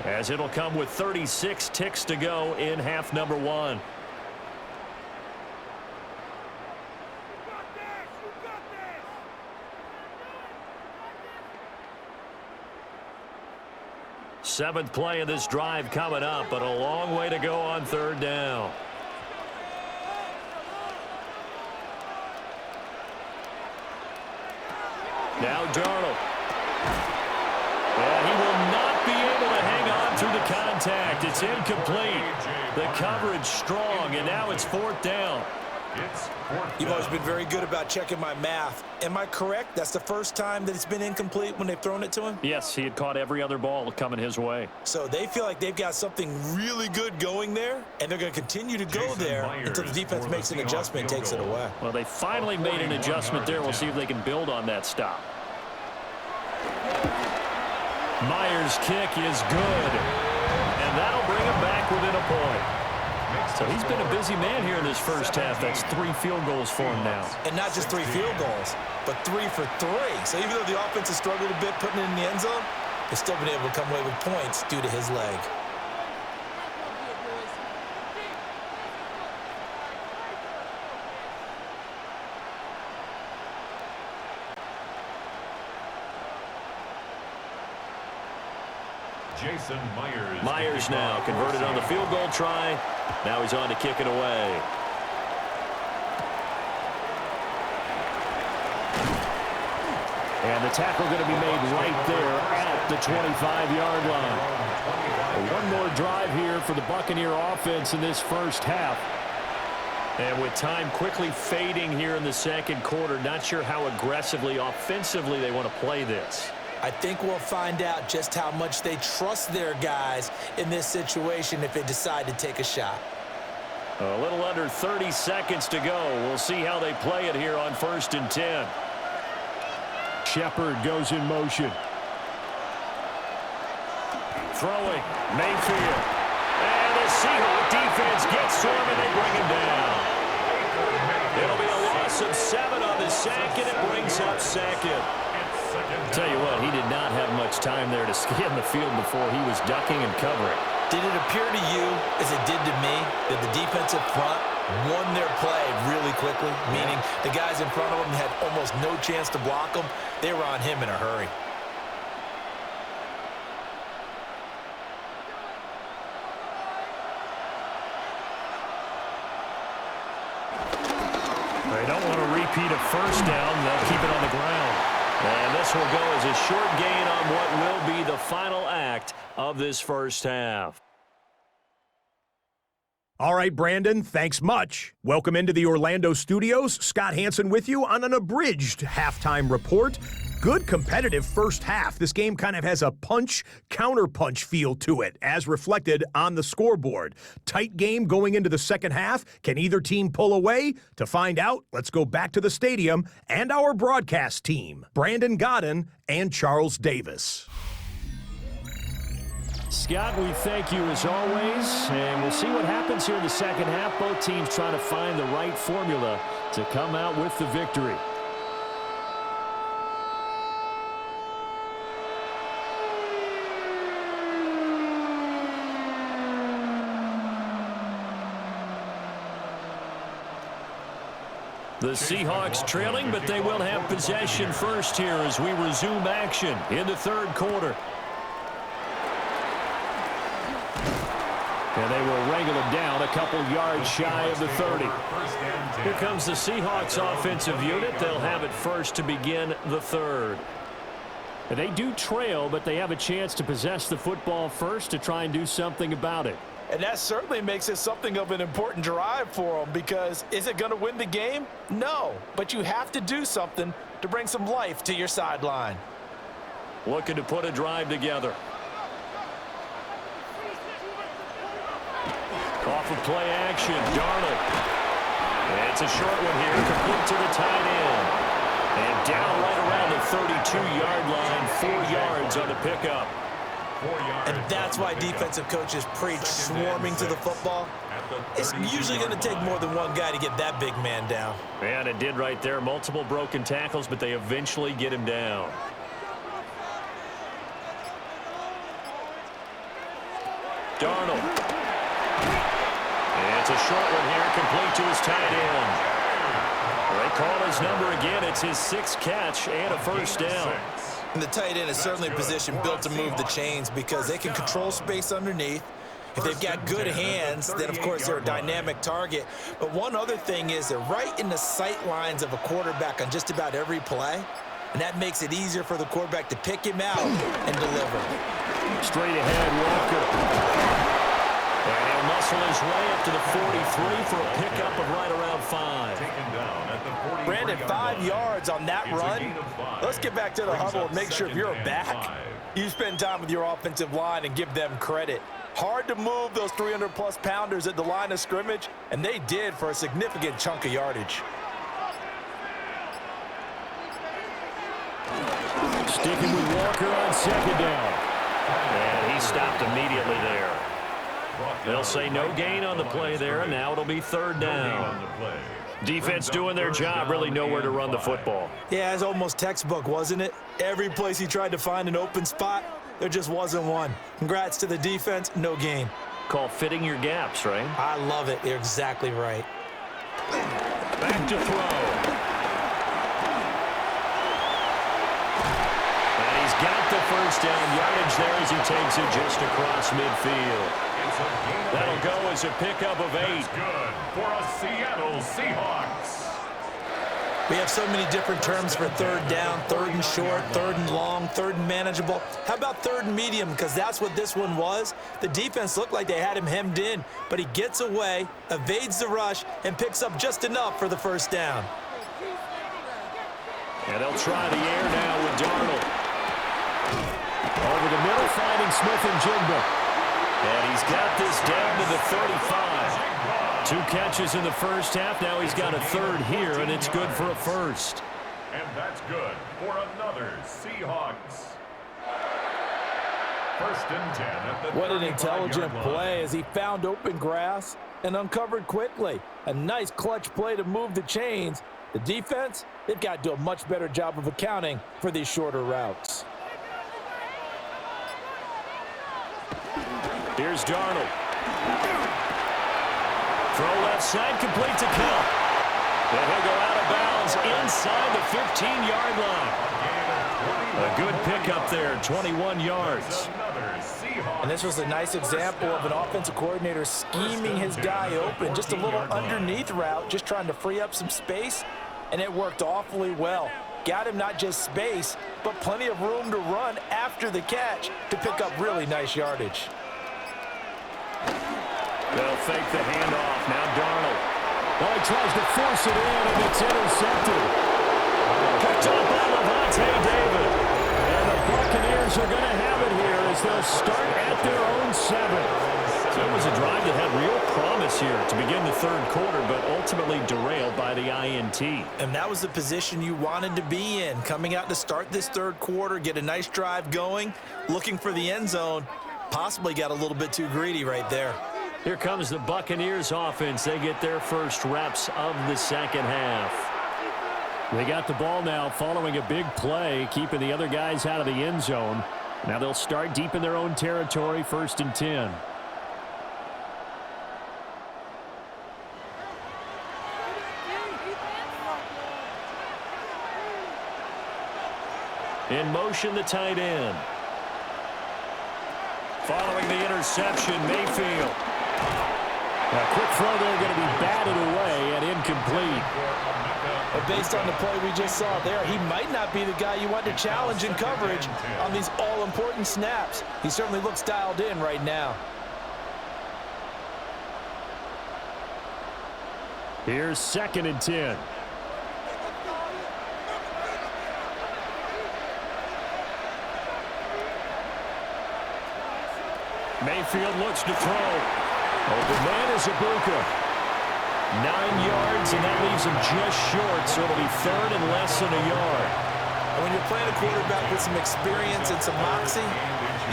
as it'll come with 36 ticks to go in half number 1. Seventh play of this drive coming up, but a long way to go on 3rd down. Now Darnold. And he will not be able to hang on through the contact. It's incomplete. The coverage strong, and now it's 4th down. You've always been very good about checking my math. Am I correct? That's the first time that it's been incomplete when they've thrown it to him? Yes, he had caught every other ball coming his way. So they feel like they've got something really good going there, and they're going to continue to go there until the defense makes an adjustment and takes it away. Well, they finally made an adjustment there. We'll see if they can build on that stop. Myers' kick is good, and that'll bring him back within a point. So he's been a busy man here in this first half. That's 3 field goals for him now. And not just 3 field goals, but 3 for 3. So even though the offense has struggled a bit putting it in the end zone, they've still been able to come away with points due to his leg. Jason Myers. Myers now converted on the field goal try. Now he's on to kick it away. And the tackle going to be made right there at the 25-yard line. One more drive here for the Buccaneer offense in this first half. And with time quickly fading here in the second quarter, not sure how aggressively, offensively they want to play this. I think we'll find out just how much they trust their guys in this situation if they decide to take a shot. A little under 30 seconds to go. We'll see how they play it here on 1st and 10. Shepard goes in motion. Throwing, Mayfield. And the Seahawks defense gets to him, and they bring him down. It'll be a loss of 7 on the sack, and it brings up second. Tell you what, he did not have much time there to scan the field before he was ducking and covering. Did it appear to you, as it did to me, that the defensive front won their play really quickly? Meaning the guys in front of them had almost no chance to block them. They were on him in a hurry. They don't want to repeat a first down. They'll keep it on the ground. And this will go as a short gain on what will be the final act of this first half. All right, Brandon, thanks much. Welcome into the Orlando studios. Scott Hansen with you on an abridged halftime report. Good competitive first half. This game kind of has a punch-counterpunch feel to it, as reflected on the scoreboard. Tight game going into the second half. Can either team pull away? To find out, let's go back to the stadium and our broadcast team, Brandon Godden and Charles Davis. Scott, we thank you as always, and we'll see what happens here in the second half. Both teams trying to find the right formula to come out with the victory. The Seahawks trailing, but they will have possession first here as we resume action in the third quarter. And they will wrangle him down a couple yards shy of the 30. Here comes the Seahawks offensive unit. They'll have it first to begin the third. And they do trail, but they have a chance to possess the football first to try and do something about it. And that certainly makes it something of an important drive for them, because is it going to win the game? No, but you have to do something to bring some life to your sideline. Looking to put a drive together. Off of play action, Darnold. And it's a short one here, complete to the tight end. And down right around the 32-yard line, 4 yards on the pickup. And that's why defensive coaches preach swarming to the football. It's usually going to take more than one guy to get that big man down. And it did right there. Multiple broken tackles, but they eventually get him down. Darnold. And it's a short one here, complete to his tight end. They call his number again. It's his 6th catch and a first down. And the tight end is certainly a position built to move the chains because they can control space underneath. If they've got good hands, then of course they're a dynamic target. But one other thing is they're right in the sight lines of a quarterback on just about every play. And that makes it easier for the quarterback to pick him out and deliver. Straight ahead, Walker. And he'll muscle his way up to the 43 for a pickup of right around 5. Brandon, 5 yards on that run. Let's get back to the huddle and make sure if you're a back, you spend time with your offensive line and give them credit. Hard to move those 300-plus pounders at the line of scrimmage, and they did for a significant chunk of yardage. Sticking with Walker on second down. And he stopped immediately there. They'll say no gain on the play there, and now it'll be third down. Defense doing their job, really nowhere to run the football. Yeah, it's almost textbook, wasn't it? Every place he tried to find an open spot, there just wasn't one. Congrats to the defense, no gain. Call fitting your gaps, right? I love it. You're exactly right. Back to throw. And he's got the first down yardage there as he takes it just across midfield. That'll go as a pickup of 8. That's good for a Seattle Seahawks. We have so many different terms for third down, third and short, third and long, third and manageable. How about third and medium? Because that's what this one was. The defense looked like they had him hemmed in, but he gets away, evades the rush, and picks up just enough for the first down. And they'll try the air now with Darnold. Over the middle, finding Smith and Jigba. And he's got this down to the 35. 2 catches in the first half. Now he's got a third here, and it's good for a first. And that's good for another Seahawks. First and 10 at the 35-yard line. What an intelligent play as he found open grass and uncovered quickly. A nice clutch play to move the chains. The defense, they've got to do a much better job of accounting for these shorter routes. Here's Darnold. Throw left side, complete to Kelp. And he'll go out of bounds inside the 15-yard line. A good pickup there, 21 yards. And this was a nice example of an offensive coordinator scheming his guy open. Just a little underneath route, just trying to free up some space, and it worked awfully well. Got him not just space, but plenty of room to run after the catch to pick up really nice yardage. They'll fake the handoff. Now Darnold. Well, he tries to force it in, and it's intercepted. Picked up by Levante David. And the Buccaneers are going to have it here as they'll start at their own 7. So it was a drive that had real promise here to begin the third quarter, but ultimately derailed by the INT. And that was the position you wanted to be in. Coming out to start this third quarter, get a nice drive going, looking for the end zone. Possibly got a little bit too greedy right there. Here comes the Buccaneers offense. They get their first reps of the second half. They got the ball now following a big play, keeping the other guys out of the end zone. Now they'll start deep in their own territory, 1st and 10. In motion, the tight end. Following the interception, Mayfield. A quick throw there, going to be batted away and incomplete. But based on the play we just saw there, he might not be the guy you want to challenge in coverage on these all-important snaps. He certainly looks dialed in right now. Here's 2nd and 10. Mayfield looks to throw. Open man is Ibuka. 9 yards, and that leaves him just short, so it'll be 3rd and less than a yard. And when you're playing a quarterback with some experience and some moxie,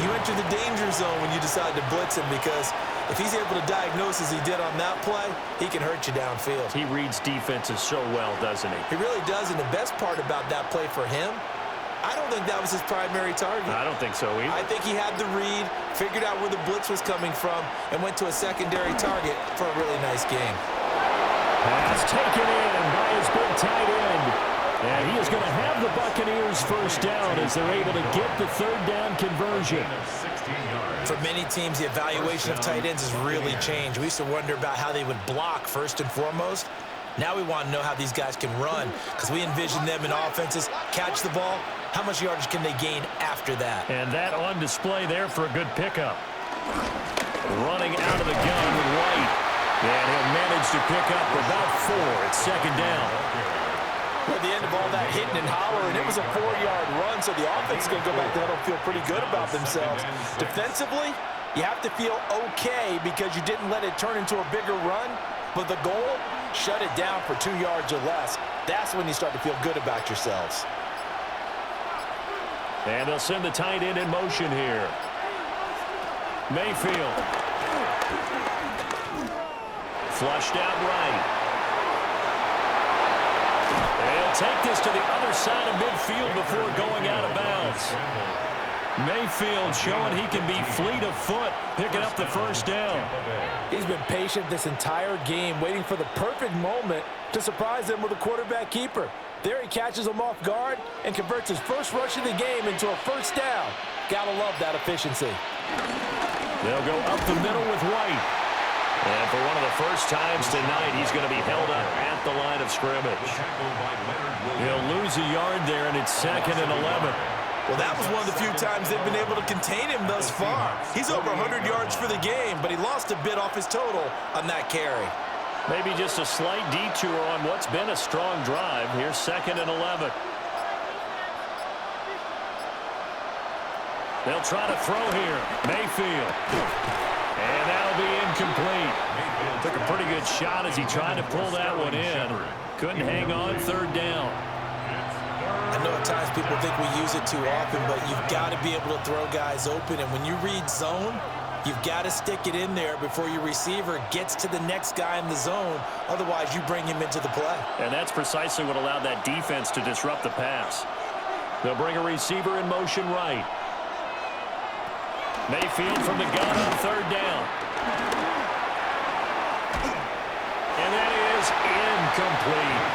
you enter the danger zone when you decide to blitz him, because if he's able to diagnose as he did on that play, he can hurt you downfield. He reads defenses so well, doesn't he? He really does, and the best part about that play for him, I don't think that was his primary target. I don't think so either. I think he had the read, figured out where the blitz was coming from, and went to a secondary target for a really nice game. Pass taken in by his big tight end. And he is going to have the Buccaneers first down as they're able to get the 3rd down conversion. For many teams, the evaluation of tight ends has really changed. We used to wonder about how they would block first and foremost. Now we want to know how these guys can run, because we envision them in offenses catch the ball. How much yardage can they gain after that? And that on display there for a good pickup. Running out of the gun with White. And he'll manage to pick up about 4 at 2nd down. At the end of all that hitting and hollering, it was a 4-yard run, so the offense is going to go back there and feel pretty good about themselves. Defensively, you have to feel okay because you didn't let it turn into a bigger run, but the goal, shut it down for 2 yards or less. That's when you start to feel good about yourselves. And they'll send the tight end in motion here. Mayfield. Flushed out right. They'll take this to the other side of midfield before going out of bounds. Mayfield showing he can be fleet of foot, picking up the first down. He's been patient this entire game, waiting for the perfect moment to surprise them with a quarterback keeper. There he catches him off guard and converts his first rush of the game into a first down. Gotta love that efficiency. They'll go up the middle with White. And for one of the first times tonight, he's going to be held up at the line of scrimmage. He'll lose a yard there, and it's 2nd and 11. Well, that was one of the few times they've been able to contain him thus far. He's over 100 yards for the game, but he lost a bit off his total on that carry. Maybe just a slight detour on what's been a strong drive. Here's 2nd and 11. They'll try to throw here. Mayfield. And that'll be incomplete. Took a pretty good shot as he tried to pull that one in. Couldn't hang on 3rd down. I know at times people think we use it too often, but you've got to be able to throw guys open. And when you read zone, you've got to stick it in there before your receiver gets to the next guy in the zone. Otherwise, you bring him into the play. And that's precisely what allowed that defense to disrupt the pass. They'll bring a receiver in motion right. Mayfield from the gun on 3rd down. And that is incomplete.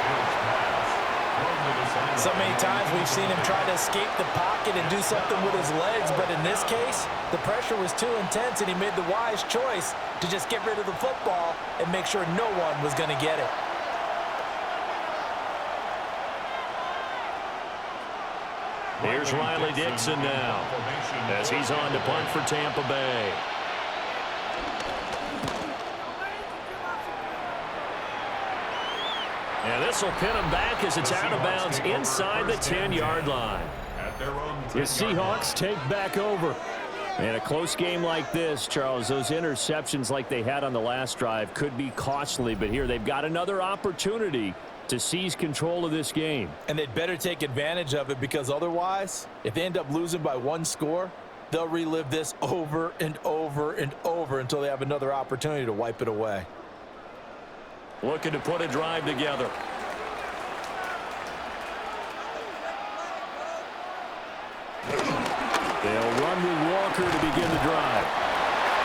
So many times we've seen him try to escape the pocket and do something with his legs, but in this case, the pressure was too intense, and he made the wise choice to just get rid of the football and make sure no one was going to get it. Here's Riley Dixon now as he's on to punt for Tampa Bay. And this will pin him back as it's out of bounds inside the 10-yard line. The Seahawks take back over. In a close game like this, Charles, those interceptions like they had on the last drive could be costly, but here they've got another opportunity to seize control of this game. And they'd better take advantage of it, because otherwise, if they end up losing by 1 score, they'll relive this over and over and over until they have another opportunity to wipe it away. Looking to put a drive together. They'll run with Walker to begin the drive.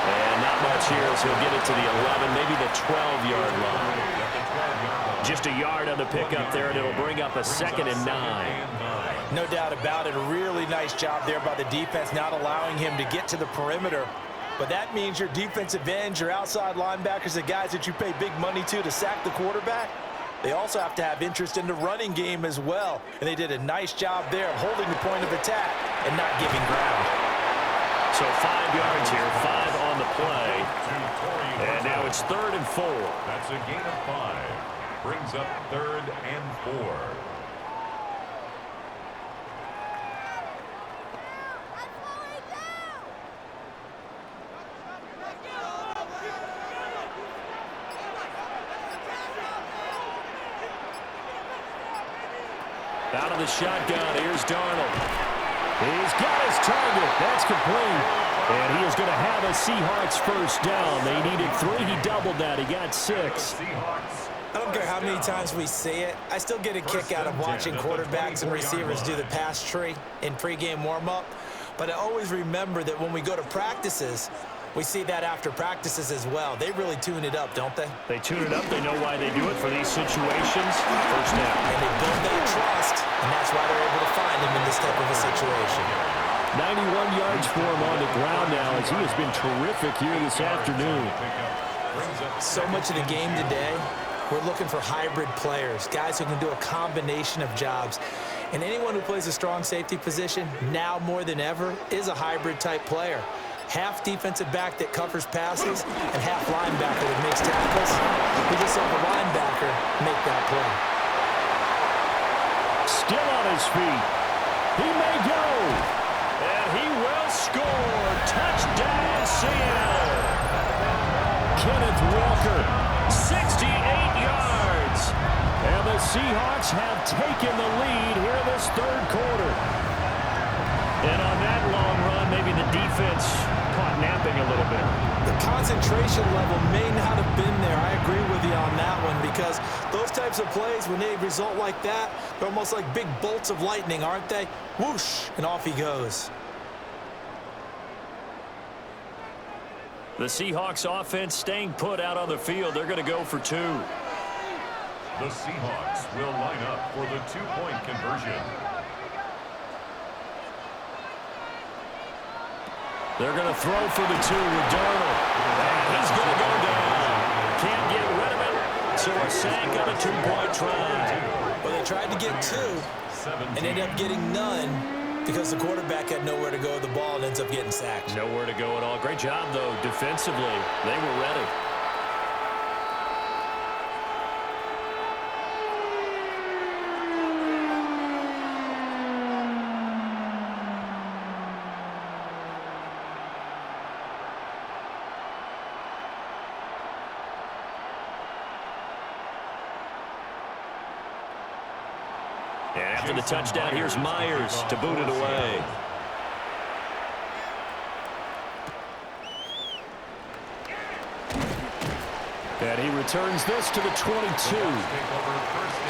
And not much here as he'll get it to the 11, maybe the 12-yard line. Just a yard on the pickup there, and it'll bring up a 2nd and 9. No doubt about it. A really nice job there by the defense, not allowing him to get to the perimeter. But that means your defensive ends, your outside linebackers, the guys that you pay big money to sack the quarterback, they also have to have interest in the running game as well. And they did a nice job there of holding the point of attack and not giving ground. So 5 yards here, 5 on the play. And now it's 3rd and 4. That's a gain of 5. Brings up 3rd and 4. Out of the shotgun, here's Darnold. He's got his target. That's complete. And he is going to have a Seahawks first down. They needed 3. He doubled that. He got 6. I don't care how many times we say it, I still get a kick out of watching quarterbacks and receivers do the pass tree in pregame warm-up. But I always remember that when we go to practices, we see that after practices as well. They really tune it up, don't they? They tune it up. They know why they do it for these situations. First down. And they build that trust, and that's why they're able to find him in this type of a situation. 91 yards for him on the ground now, as he has been terrific here this afternoon. So much of the game today, we're looking for hybrid players, guys who can do a combination of jobs. And anyone who plays a strong safety position, now more than ever, is a hybrid-type player. Half defensive back that covers passes and half linebacker that makes tackles. We just saw the linebacker make that play. Still on his feet. He may go. And he will score. Touchdown, Seattle. Kenneth Walker, 68 yards. And the Seahawks have taken the lead here in this 3rd quarter. And on that long run, maybe the defense caught napping a little bit. The concentration level may not have been there. I agree with you on that one, because those types of plays, when they result like that, they're almost like big bolts of lightning, aren't they? Whoosh, and off he goes. The Seahawks offense staying put out on the field. They're going to go for 2. The Seahawks will line up for the 2-point conversion. They're going to throw for the 2 with Darnold. And he's going to go down. can't get rid of it, so a sack on a two-point try. Well, they tried to get two and ended up getting none because the quarterback had nowhere to go with the ball and ends up getting sacked. Nowhere to go at all. Great job, though, defensively. They were ready. And after the touchdown, here's Myers to boot it away. And he returns this to the 22.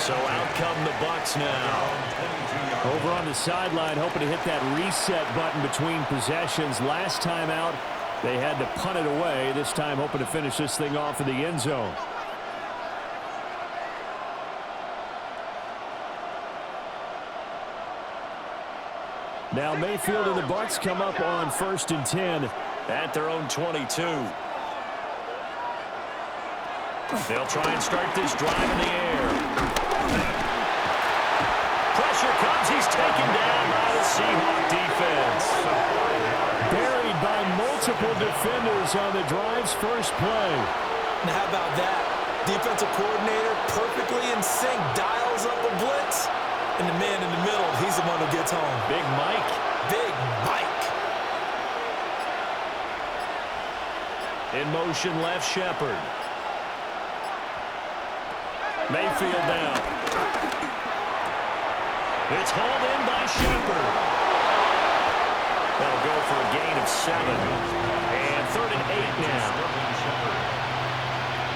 So out come the Bucs now. Over on the sideline, hoping to hit that reset button between possessions. Last time out, they had to punt it away. This time hoping to finish this thing off in the end zone. Now Mayfield and the Bucs come up on 1st and 10 at their own 22. They'll try and start this drive in the air. Pressure comes. He's taken down by the Seahawks defense. Buried by multiple defenders on the drive's first play. Now how about that? Defensive coordinator perfectly in sync, dials up a blitz. And the man in the middle, he's the one who gets home. Big Mike. Big Mike. In motion, left Shepard. Mayfield now. It's hauled in by Shepard. That'll go for a gain of 7. And 3rd and 8 now.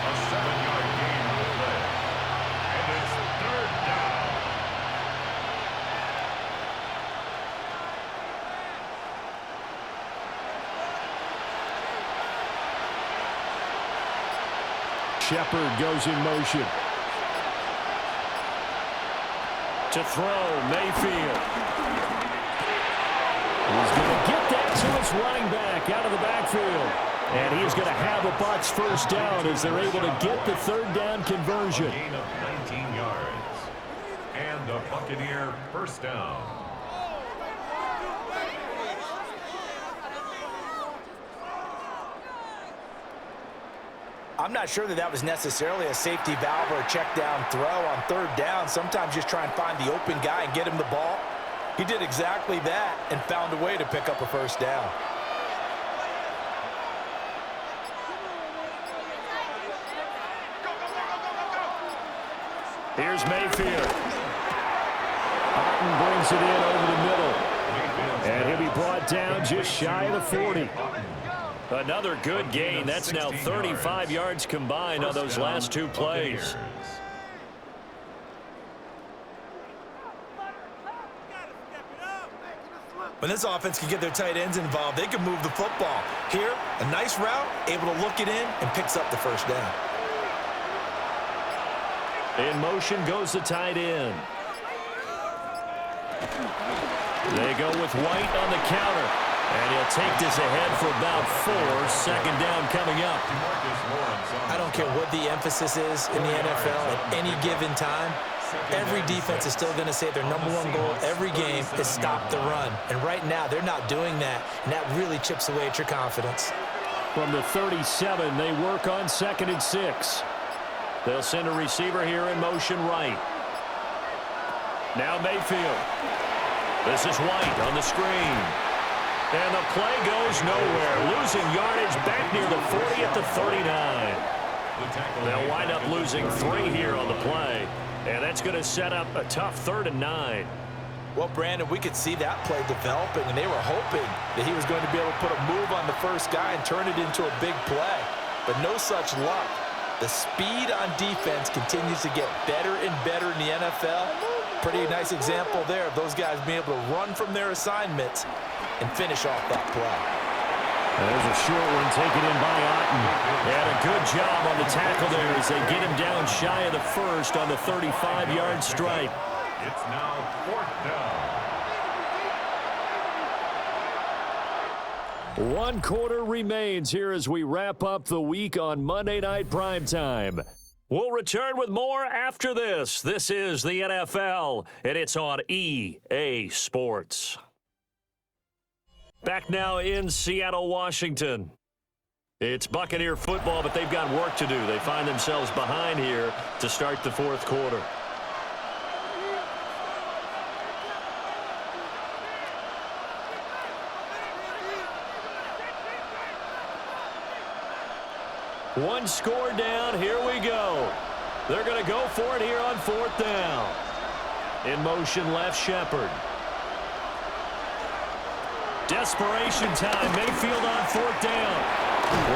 A 7-yard gain on the play. And it's 3rd down. Shepard goes in motion. To throw, Mayfield. He's going to get that to his running back out of the backfield. And he's going to have a Bucs first down as they're able to get the 3rd down conversion. Gain of 19 yards. And the Buccaneer first down. I'm not sure that was necessarily a safety valve or a check down throw on 3rd down. Sometimes just try and find the open guy and get him the ball. He did exactly that and found a way to pick up a first down. Here's Mayfield. Martin brings it in over the middle. And he'll be brought down just shy of the 40. Another good gain. That's now 35 yards combined on those last 2 plays. When this offense can get their tight ends involved, they can move the football. Here, a nice route, able to look it in, and picks up the first down. In motion goes the tight end. They go with White on the counter. And he'll take this ahead for about 4. 2nd down coming up. I don't care what the emphasis is in the NFL at any given time. Every defense is still going to say their #1 goal every game is stop the run. And right now, they're not doing that, and that really chips away at your confidence. From the 37, they work on 2nd and 6. They'll send a receiver here in motion right. Now Mayfield. This is White on the screen. And the play goes nowhere. Losing yardage back near the 40 at the 39. They'll wind up losing 3 here on the play. And that's going to set up a tough 3rd and 9. Well, Brandon, we could see that play developing, and they were hoping that he was going to be able to put a move on the first guy and turn it into a big play. But no such luck. The speed on defense continues to get better and better in the NFL. Pretty nice example there of those guys being able to run from their assignments and finish off that play. There's a short one taken in by Otten. And a good job on the tackle there as they get him down shy of the 1st on the 35-yard stripe. It's now 4th down. One quarter remains here as we wrap up the week on Monday Night Primetime. We'll return with more after this. This is the NFL, and it's on EA Sports. Back now in Seattle, Washington. It's Buccaneer football, but they've got work to do. They find themselves behind here to start the fourth quarter. One score down. Here we go. They're going to go for it here on fourth down. In motion, left Shepard. Desperation time. Mayfield on fourth down.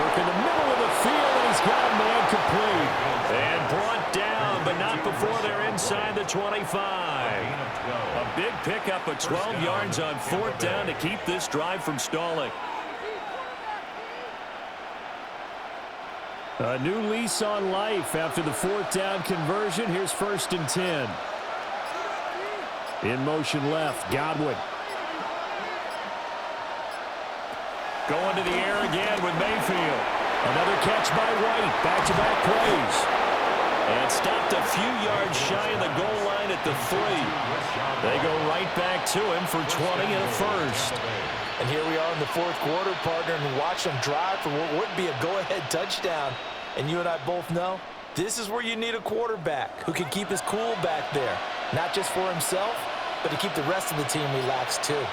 Work in the middle of the field, and he's got a man complete. And brought down, but not before they're inside the 25. A big pickup of 12 yards on fourth down to keep this drive from stalling. A new lease on life after the fourth down conversion. Here's 1st and 10. In motion left, Godwin. Going to the air again with Mayfield. Another catch by White. Back-to-back plays. And stopped a few yards shy of the goal line at the 3. They go right back to him for 20 and a first. And here we are in the fourth quarter, partner, and watch them drive for what would be a go-ahead touchdown. And you and I both know this is where you need a quarterback who can keep his cool back there. Not just for himself, but to keep the rest of the team relaxed too.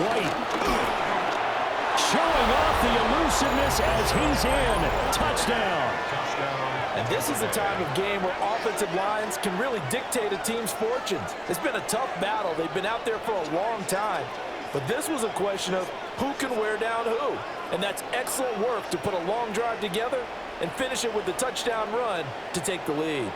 White. Showing off the elusiveness as he's in. Touchdown. And this is a time of game where offensive lines can really dictate a team's fortunes. It's been a tough battle. They've been out there for a long time. But this was a question of who can wear down who. And that's excellent work to put a long drive together and finish it with the touchdown run to take the lead.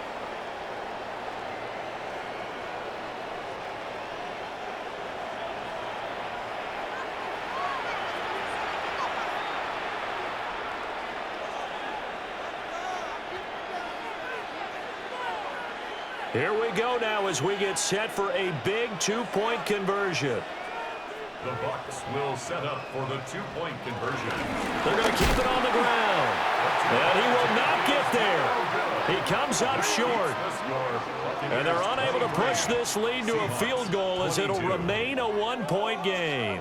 Here we go now as we get set for a big two-point conversion. The Bucs will set up for the two-point conversion. They're going to keep it on the ground. And he will not get there. He comes up short. And they're unable to push this lead to a field goal as it'll remain a one-point game.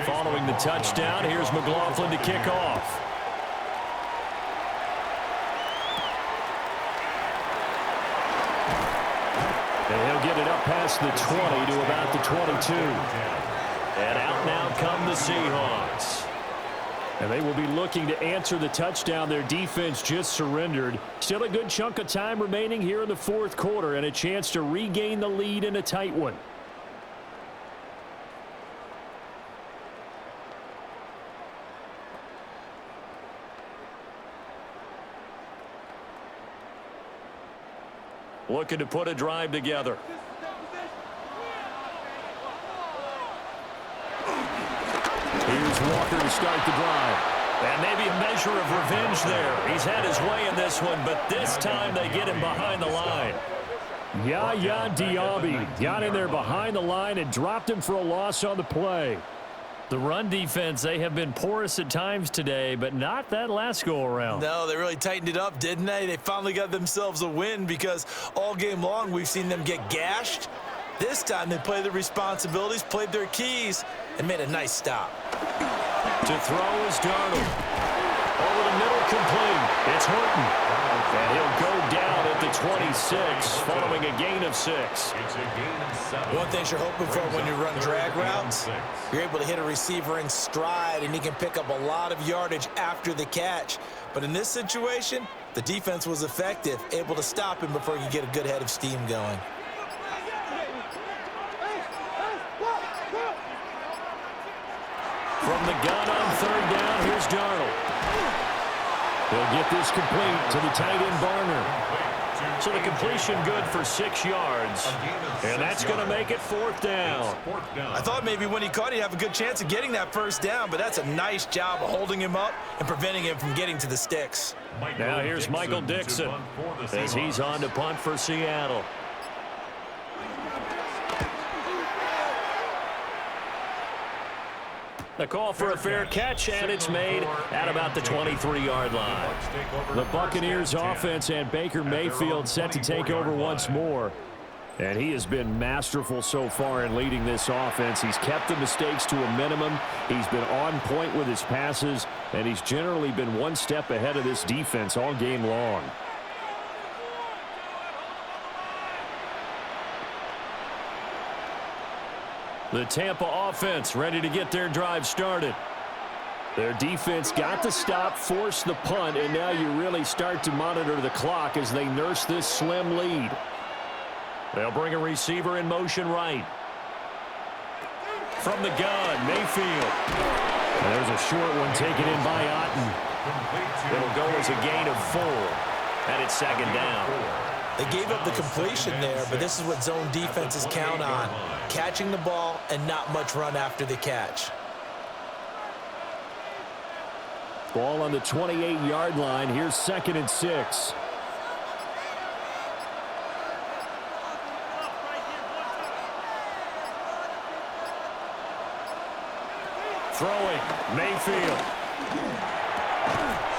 Following the touchdown, here's McLaughlin to kick off. And he'll get it up past the 20 to about the 22. And out now come the Seahawks. And they will be looking to answer the touchdown their defense just surrendered. Still a good chunk of time remaining here in the fourth quarter and a chance to regain the lead in a tight one. Looking to put a drive together. Here's Walker to start the drive. And maybe a measure of revenge there. He's had his way in this one, but this time they get him behind the line. Yaya Diaby got in there behind the line and dropped him for a loss on the play. The run defense, they have been porous at times today, but not that last go-around. No, they really tightened it up, didn't they? They finally got themselves a win because all game long we've seen them get gashed. This time they played their responsibilities, played their keys, and made a nice stop. To throw is Darnold. Over the middle, complete. It's Horton. And he'll go down at the 26, following a gain of 6. It's a gain of 7. One thing you're hoping for when you run drag routes, you're able to hit a receiver in stride, and he can pick up a lot of yardage after the catch. But in this situation, the defense was effective, able to stop him before he could get a good head of steam going. From the gun on 3rd down, here's Darnold. He'll get this complete to the tight end Barner. So the completion good for 6 yards. And that's going to make it 4th down. I thought maybe when he caught, he'd have a good chance of getting that 1st down, but that's a nice job of holding him up and preventing him from getting to the sticks. Now here's Michael Dixon as he's on to punt for Seattle. The call for a fair catch, and it's made at about the 23-yard line. The Buccaneers offense and Baker Mayfield set to take over once more. And he has been masterful so far in leading this offense. He's kept the mistakes to a minimum. He's been on point with his passes, and he's generally been one step ahead of this defense all game long. The Tampa offense ready to get their drive started. Their defense got the stop, forced the punt, and now you really start to monitor the clock as they nurse this slim lead. They'll bring a receiver in motion right. From the gun, Mayfield. And there's a short one taken in by Otten. It'll go as a gain of 4. And it's 2nd down. They gave up the completion there, but this is what zone defenses count on. Catching the ball and not much run after the catch. Ball on the 28-yard line. Here's 2nd and 6. Throwing, Mayfield.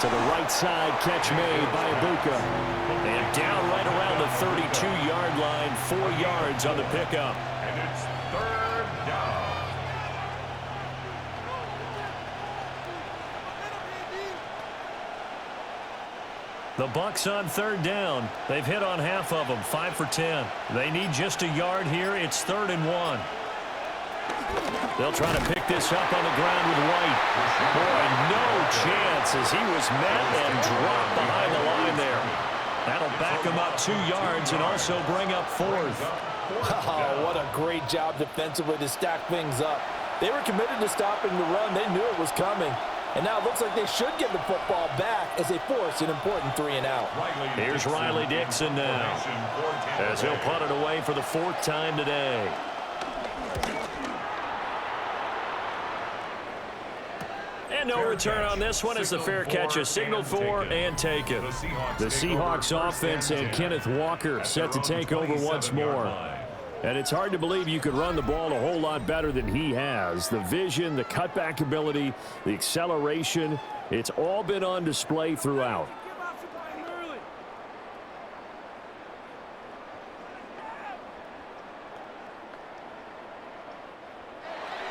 To the right side, catch made by Ibuka. And down right around the 32-yard line, 4 yards on the pickup. And it's 3rd down. The Bucs on 3rd down. They've hit on half of them, 5 for 10. They need just a yard here. It's 3rd and 1. They'll try to pick this up on the ground with White. Boy, no chance as he was met and dropped behind the line there. That'll back him up 2 yards and also bring up 4th. Oh, what a great job defensively to stack things up. They were committed to stopping the run. They knew it was coming. And now it looks like they should get the football back as they force an important 3 and out. Here's Riley Dixon now as he'll punt it away for the 4th time today. And no return on this one as the fair catch is signaled for and taken. The Seahawks offense and Kenneth Walker set to take over once more. And it's hard to believe you could run the ball a whole lot better than he has. The vision, the cutback ability, the acceleration, it's all been on display throughout.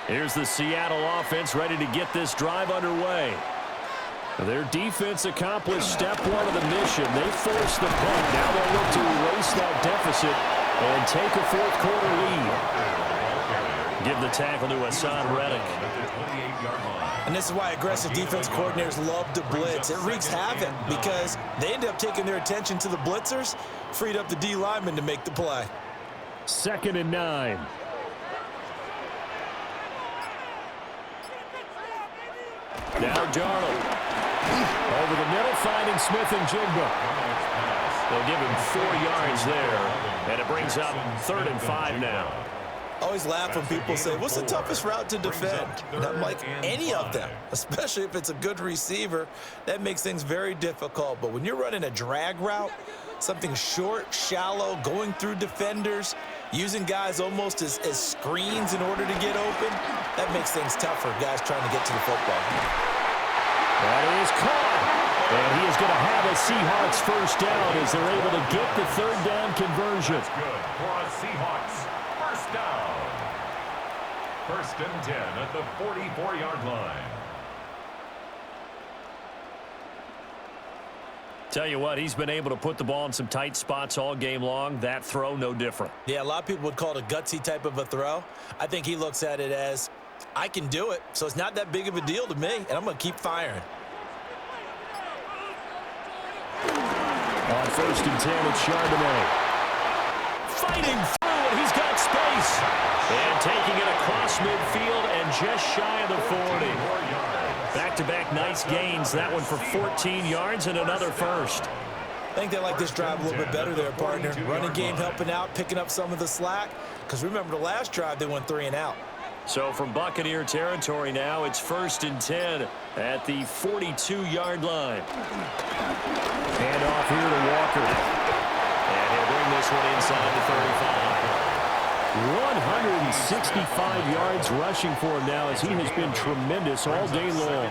Here's the Seattle offense ready to get this drive underway. Their defense accomplished step 1 of the mission. They forced the punt. Now they'll look to erase that deficit and take a 4th quarter lead. Give the tackle to Hassan Reddick. And this is why aggressive defense coordinators love to blitz. It wreaks havoc because they end up taking their attention to the blitzers, freed up the D lineman to make the play. 2nd and 9. Now Darnold. Over the middle, finding Smith and Jigba. They'll give him 4 yards there, and it brings up 3rd and 5 now. I always laugh when people say, what's the toughest route to defend? And I'm like, any of them, especially if it's a good receiver. That makes things very difficult. But when you're running a drag route, something short, shallow, going through defenders, using guys almost as screens in order to get open, that makes things tougher, guys trying to get to the football. That is caught. And he is going to have a Seahawks 1st down as they're able to get the 3rd down conversion. That's good for a Seahawks 1st down. 1st and 10 at the 44-yard line. Tell you what, he's been able to put the ball in some tight spots all game long. That throw, no different. Yeah, a lot of people would call it a gutsy type of a throw. I think he looks at it as, I can do it, so it's not that big of a deal to me, and I'm going to keep firing. On 1st and 10, it's Charbonnet. Fighting through, and he's got space. And taking it across midfield and just shy of the 40. Back-to-back nice gains. That one for 14 yards and another first. I think they like this drive a little bit better there, partner. Running game helping out, picking up some of the slack. Because remember, the last drive, they went 3 and out. So from Buccaneer territory now, it's 1st and 10 at the 42-yard line. Hand off here to Walker. And he'll bring this one inside the 35. 165 yards rushing for him now as he has been tremendous all day long.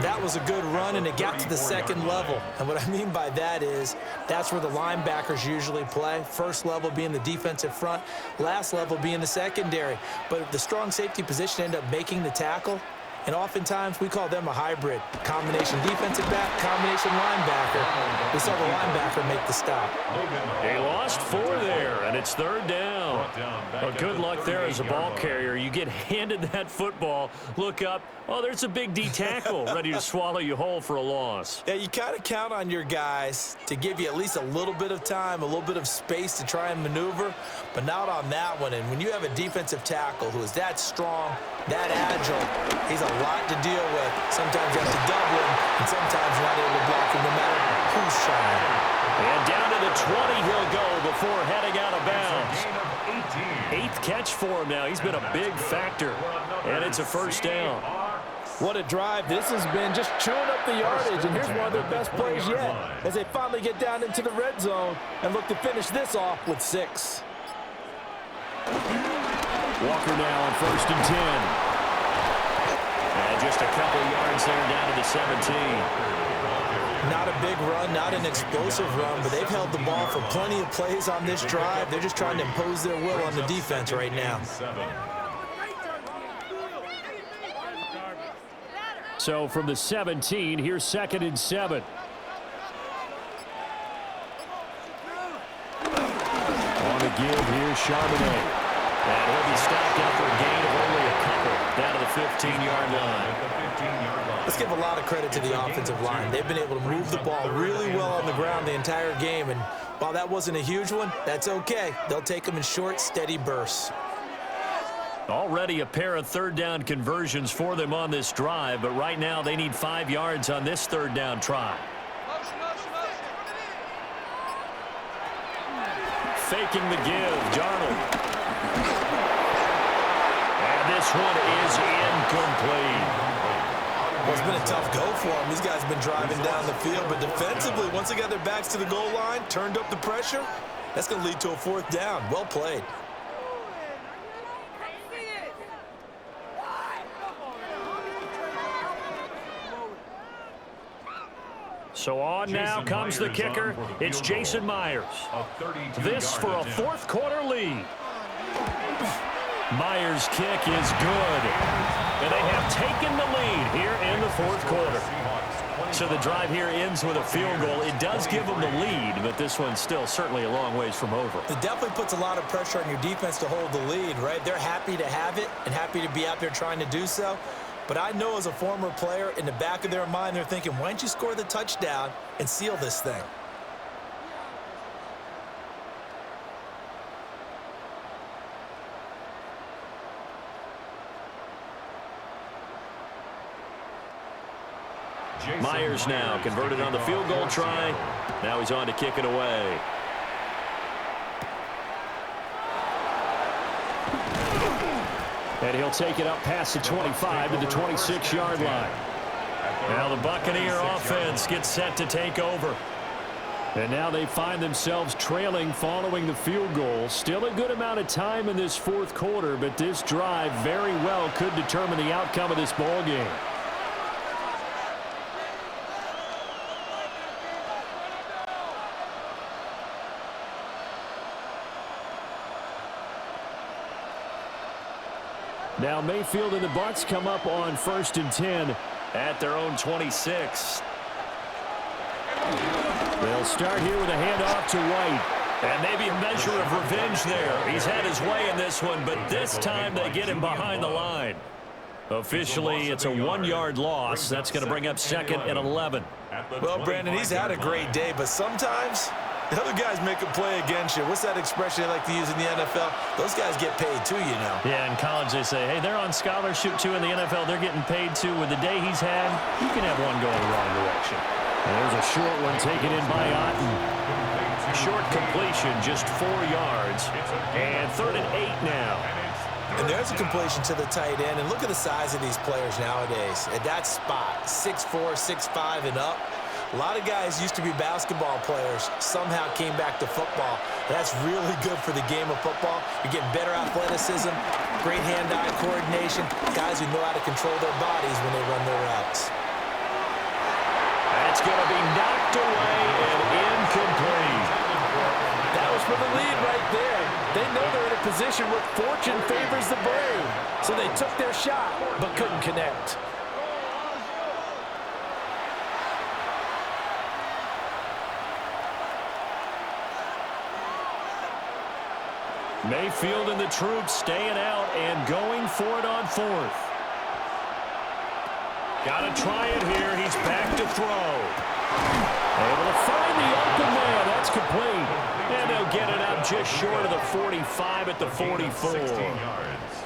That was a good run, and it got to the second level. And what I mean by that is that's where the linebackers usually play. First level being the defensive front, last level being the secondary. But the strong safety position ended up making the tackle. And oftentimes, we call them a hybrid. Combination defensive back, combination linebacker. We saw the linebacker make the stop. They lost 4 there, and it's 3rd down. Well, good luck there as a ball carrier. You get handed that football, look up, oh, there's a big D tackle ready to swallow you whole for a loss. Yeah, you kind of count on your guys to give you at least a little bit of time, a little bit of space to try and maneuver, but not on that one. And when you have a defensive tackle who is that strong, that agile, he's a lot to deal with. Sometimes you have to double him, and sometimes you're not able to block him no matter who's trying. And down to the 20 he'll go before heading out of bounds. 8th catch for him now. He's been a big factor, and it's a 1st down. What a drive this has been, just chewing up the yardage, and here's one of their best plays yet as they finally get down into the red zone and look to finish this off with 6. Walker now on 1st and 10. And just a couple yards there down to the 17. Not a big run, not an explosive run, but they've held the ball for plenty of plays on this drive. They're just trying to impose their will on the defense right now. So from the 17, here's 2nd and 7. On the give, here's Charbonnet. And he'll be stopped after a gain of only a couple down to the 15-yard line. Let's give a lot of credit to the offensive line. They've been able to move the ball really well on the ground the entire game, and while that wasn't a huge one, that's okay. They'll take them in short, steady bursts. Already a pair of 3rd down conversions for them on this drive, but right now they need 5 yards on this 3rd down try. Faking the give, Darnold. And this one is incomplete. Well, it's been a tough go for them. These guys have been driving down the field, but defensively, once they got their backs to the goal line, turned up the pressure, that's going to lead to a 4th down. Well played. So on now comes the kicker. It's Jason Myers. This for a 4th quarter lead. Myers' kick is good. And they have taken the lead here in the 4th quarter. So the drive here ends with a field goal. It does give them the lead, but this one's still certainly a long ways from over. It definitely puts a lot of pressure on your defense to hold the lead, right? They're happy to have it and happy to be out there trying to do so. But I know as a former player, in the back of their mind, they're thinking, why don't you score the touchdown and seal this thing? Myers now converted on the field goal try. Now he's on to kick it away. And he'll take it up past the 25 to the 26-yard line. Now the Buccaneer offense gets set to take over. And now they find themselves trailing following the field goal. Still a good amount of time in this 4th quarter, but this drive very well could determine the outcome of this ball game. Now Mayfield and the Bucs come up on 1st and 10 at their own 26. They'll start here with a handoff to White. And maybe a measure of revenge there. He's had his way in this one, but this time they get him behind the line. Officially, it's a 1-yard loss. That's going to bring up second and 11. Well, Brandon, he's had a great day, but sometimes the other guys make a play against you. What's that expression they like to use in the NFL? Those guys get paid too, you know. Yeah, in college they say, hey, they're on scholarship too. In the NFL, they're getting paid too. With the day he's had, you can have one going the wrong direction. And there's a short one taken in by Otten. Short completion, just 4 yards. And 3rd and 8 now. And there's a completion to the tight end. And look at the size of these players nowadays. At that spot, 6'4", 6'5", and up. A lot of guys used to be basketball players, somehow came back to football. That's really good for the game of football. You're getting better athleticism, great hand-eye coordination, guys who know how to control their bodies when they run their routes. That's going to be knocked away and incomplete. That was for the lead right there. They know they're in a position where fortune favors the brave. So they took their shot, but couldn't connect. Mayfield and the troops staying out and going for it on 4th. Got to try it here. He's back to throw. Able to find the open man. That's complete. And they'll get it up just short of the 45 at the 44. 16 yards.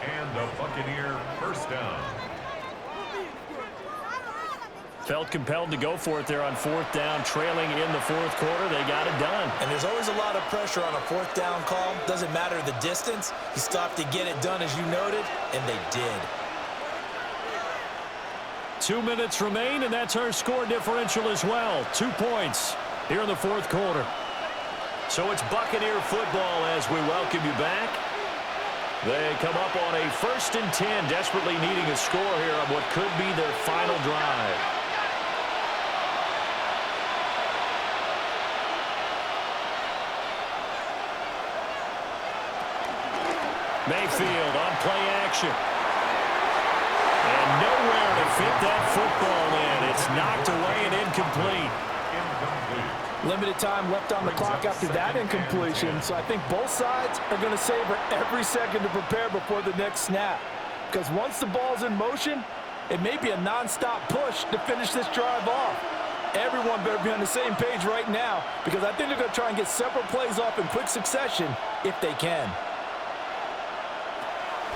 And the Buccaneer first down. Felt compelled to go for it there on 4th down, trailing in the 4th quarter. They got it done. And there's always a lot of pressure on a 4th down call. Doesn't matter the distance. You still have to get it done, as you noted, and they did. 2 minutes remain, and that's our score differential as well. 2 points here in the 4th quarter. So it's Buccaneer football as we welcome you back. They come up on a 1st and 10, desperately needing a score here on what could be their final drive. Mayfield on play action. And nowhere to fit that football in. It's knocked away and incomplete. Limited time left on the clock after that incompletion, so I think both sides are going to savor every second to prepare before the next snap. Because once the ball's in motion, it may be a non-stop push to finish this drive off. Everyone better be on the same page right now, because I think they're going to try and get several plays off in quick succession if they can.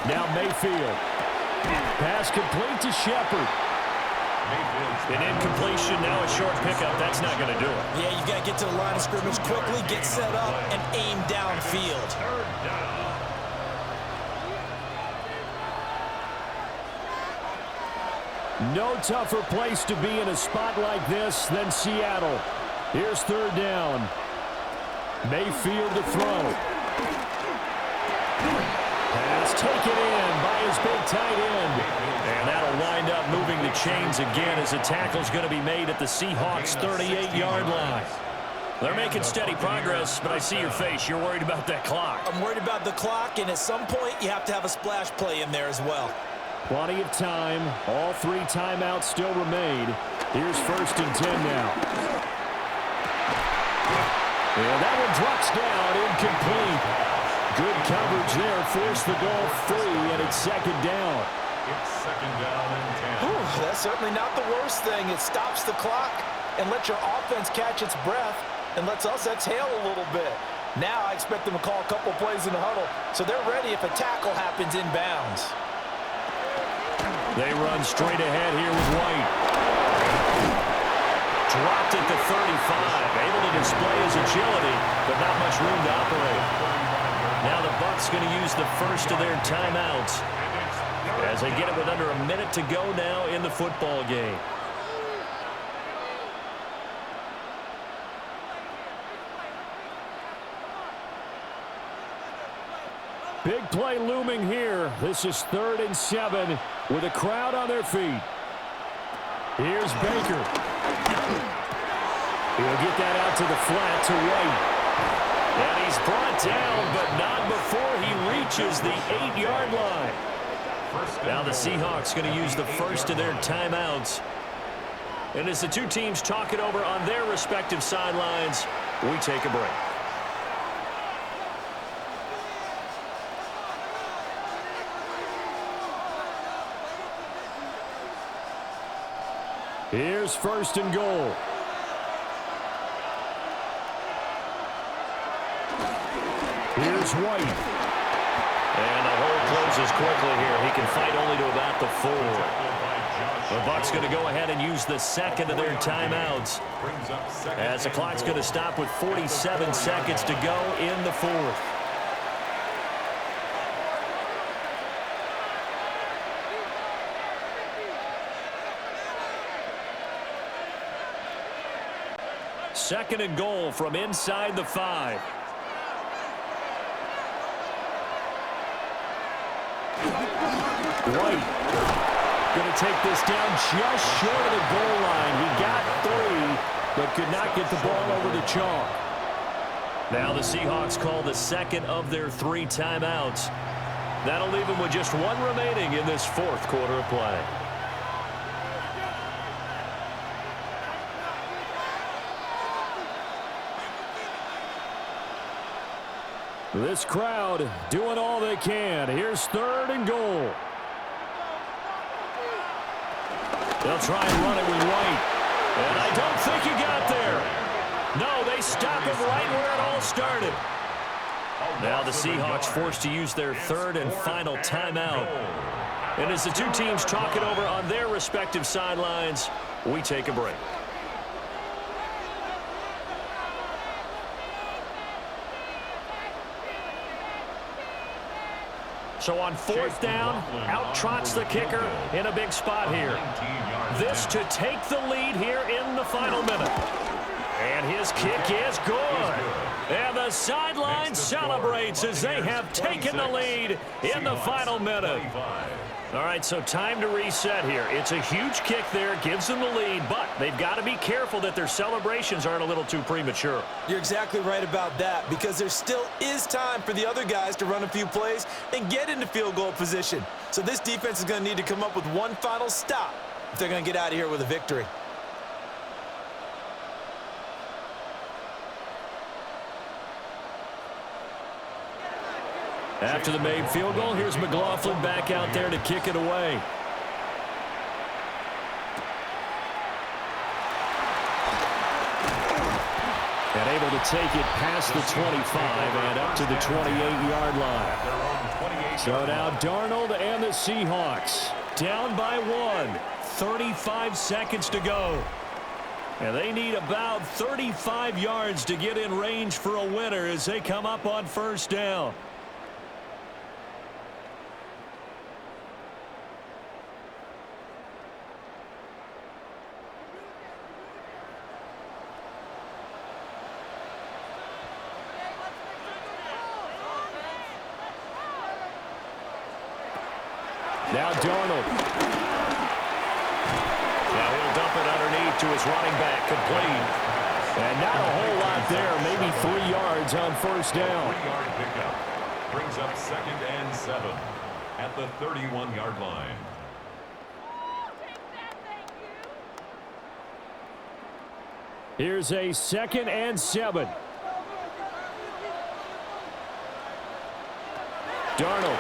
Now Mayfield. Pass complete to Shepard. An incompletion, now a short pickup. That's not going to do it. Yeah, you got to get to the line of scrimmage quickly, get set up, and aim downfield. No tougher place to be in a spot like this than Seattle. Here's 3rd down. Mayfield to throw. Pass taken in by his big tight end. And that'll wind up moving the chains again as a tackle's going to be made at the Seahawks' 38-yard line. They're making steady progress, but I see your face. You're worried about that clock. I'm worried about the clock, and at some point, you have to have a splash play in there as well. Plenty of time. All 3 timeouts still remain. Here's 1st and 10 now. And that one drops down, incomplete. Good coverage there, forced the ball free, and it's 2nd down. It's 2nd down and 10. Whew, that's certainly not the worst thing. It stops the clock and lets your offense catch its breath and lets us exhale a little bit. Now I expect them to call a couple plays in the huddle, so they're ready if a tackle happens inbounds. They run straight ahead here with White. Dropped at the 35, able to display his agility, but not much room to operate. Now the Bucs going to use the first of their timeouts as they get it with under a minute to go now in the football game. Big play looming here. This is 3rd and 7 with a crowd on their feet. Here's Baker. He'll get that out to the flat to White. And he's brought down, but not before he reaches the 8-yard line. Now the Seahawks going to use the first of their timeouts And as the two teams talk it over on their respective sidelines, we take a break. Here's first and goal. Here's White. And the hole closes quickly here. He can fight only to about the 4. The Bucs going to go ahead and use the second of their timeouts, as the clock's going to stop with 47 seconds to go in the 4th. Second and goal from inside the 5. White going to take this down just short of the goal line. He got 3, but could not get the ball over the chalk. Now the Seahawks call the second of their 3 timeouts. That'll leave them with just 1 remaining in this 4th quarter of play. This crowd doing all they can. Here's 3rd and goal. They'll try and run it with White. And I don't think he got there. No, they stop him right where it all started. Now the Seahawks forced to use their 3rd and final timeout. And as the two teams talk it over on their respective sidelines, we take a break. So on 4th down, out trots the kicker in a big spot here. This to take the lead here in the final minute. And his kick is good. And the sideline celebrates as they have taken the lead in the final minute. All right, so time to reset here. It's a huge kick there, gives them the lead, but they've got to be careful that their celebrations aren't a little too premature. You're exactly right about that, because there still is time for the other guys to run a few plays and get into field goal position. So this defense is going to need to come up with one final stop if they're going to get out of here with a victory. After the made field goal, here's McLaughlin back out there to kick it away. And able to take it past the 25 and up to the 28-yard line. So now Darnold and the Seahawks down by 1. 35 seconds to go. And they need about 35 yards to get in range for a winner as they come up on 1st down. Now Darnold. Now he'll dump it underneath to his running back, complete. And not a whole lot there, maybe 3 yards on 1st down. 3-yard pickup brings up 2nd and 7 at the 31-yard line. Here's a 2nd and 7. Darnold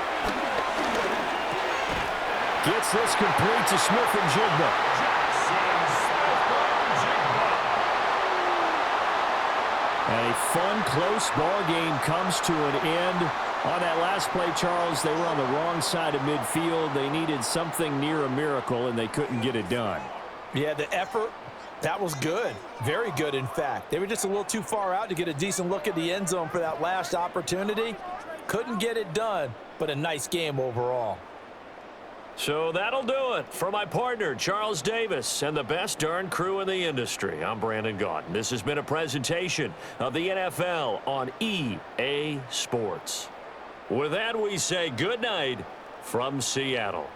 gets this complete to Smith and Jigba. And a fun, close ball game comes to an end. On that last play, Charles, they were on the wrong side of midfield. They needed something near a miracle, and they couldn't get it done. Yeah, the effort, that was good. Very good, in fact. They were just a little too far out to get a decent look at the end zone for that last opportunity. Couldn't get it done, but a nice game overall. So that'll do it for my partner, Charles Davis, and the best darn crew in the industry. I'm Brandon Gaudin. This has been a presentation of the NFL on EA Sports. With that, we say good night from Seattle.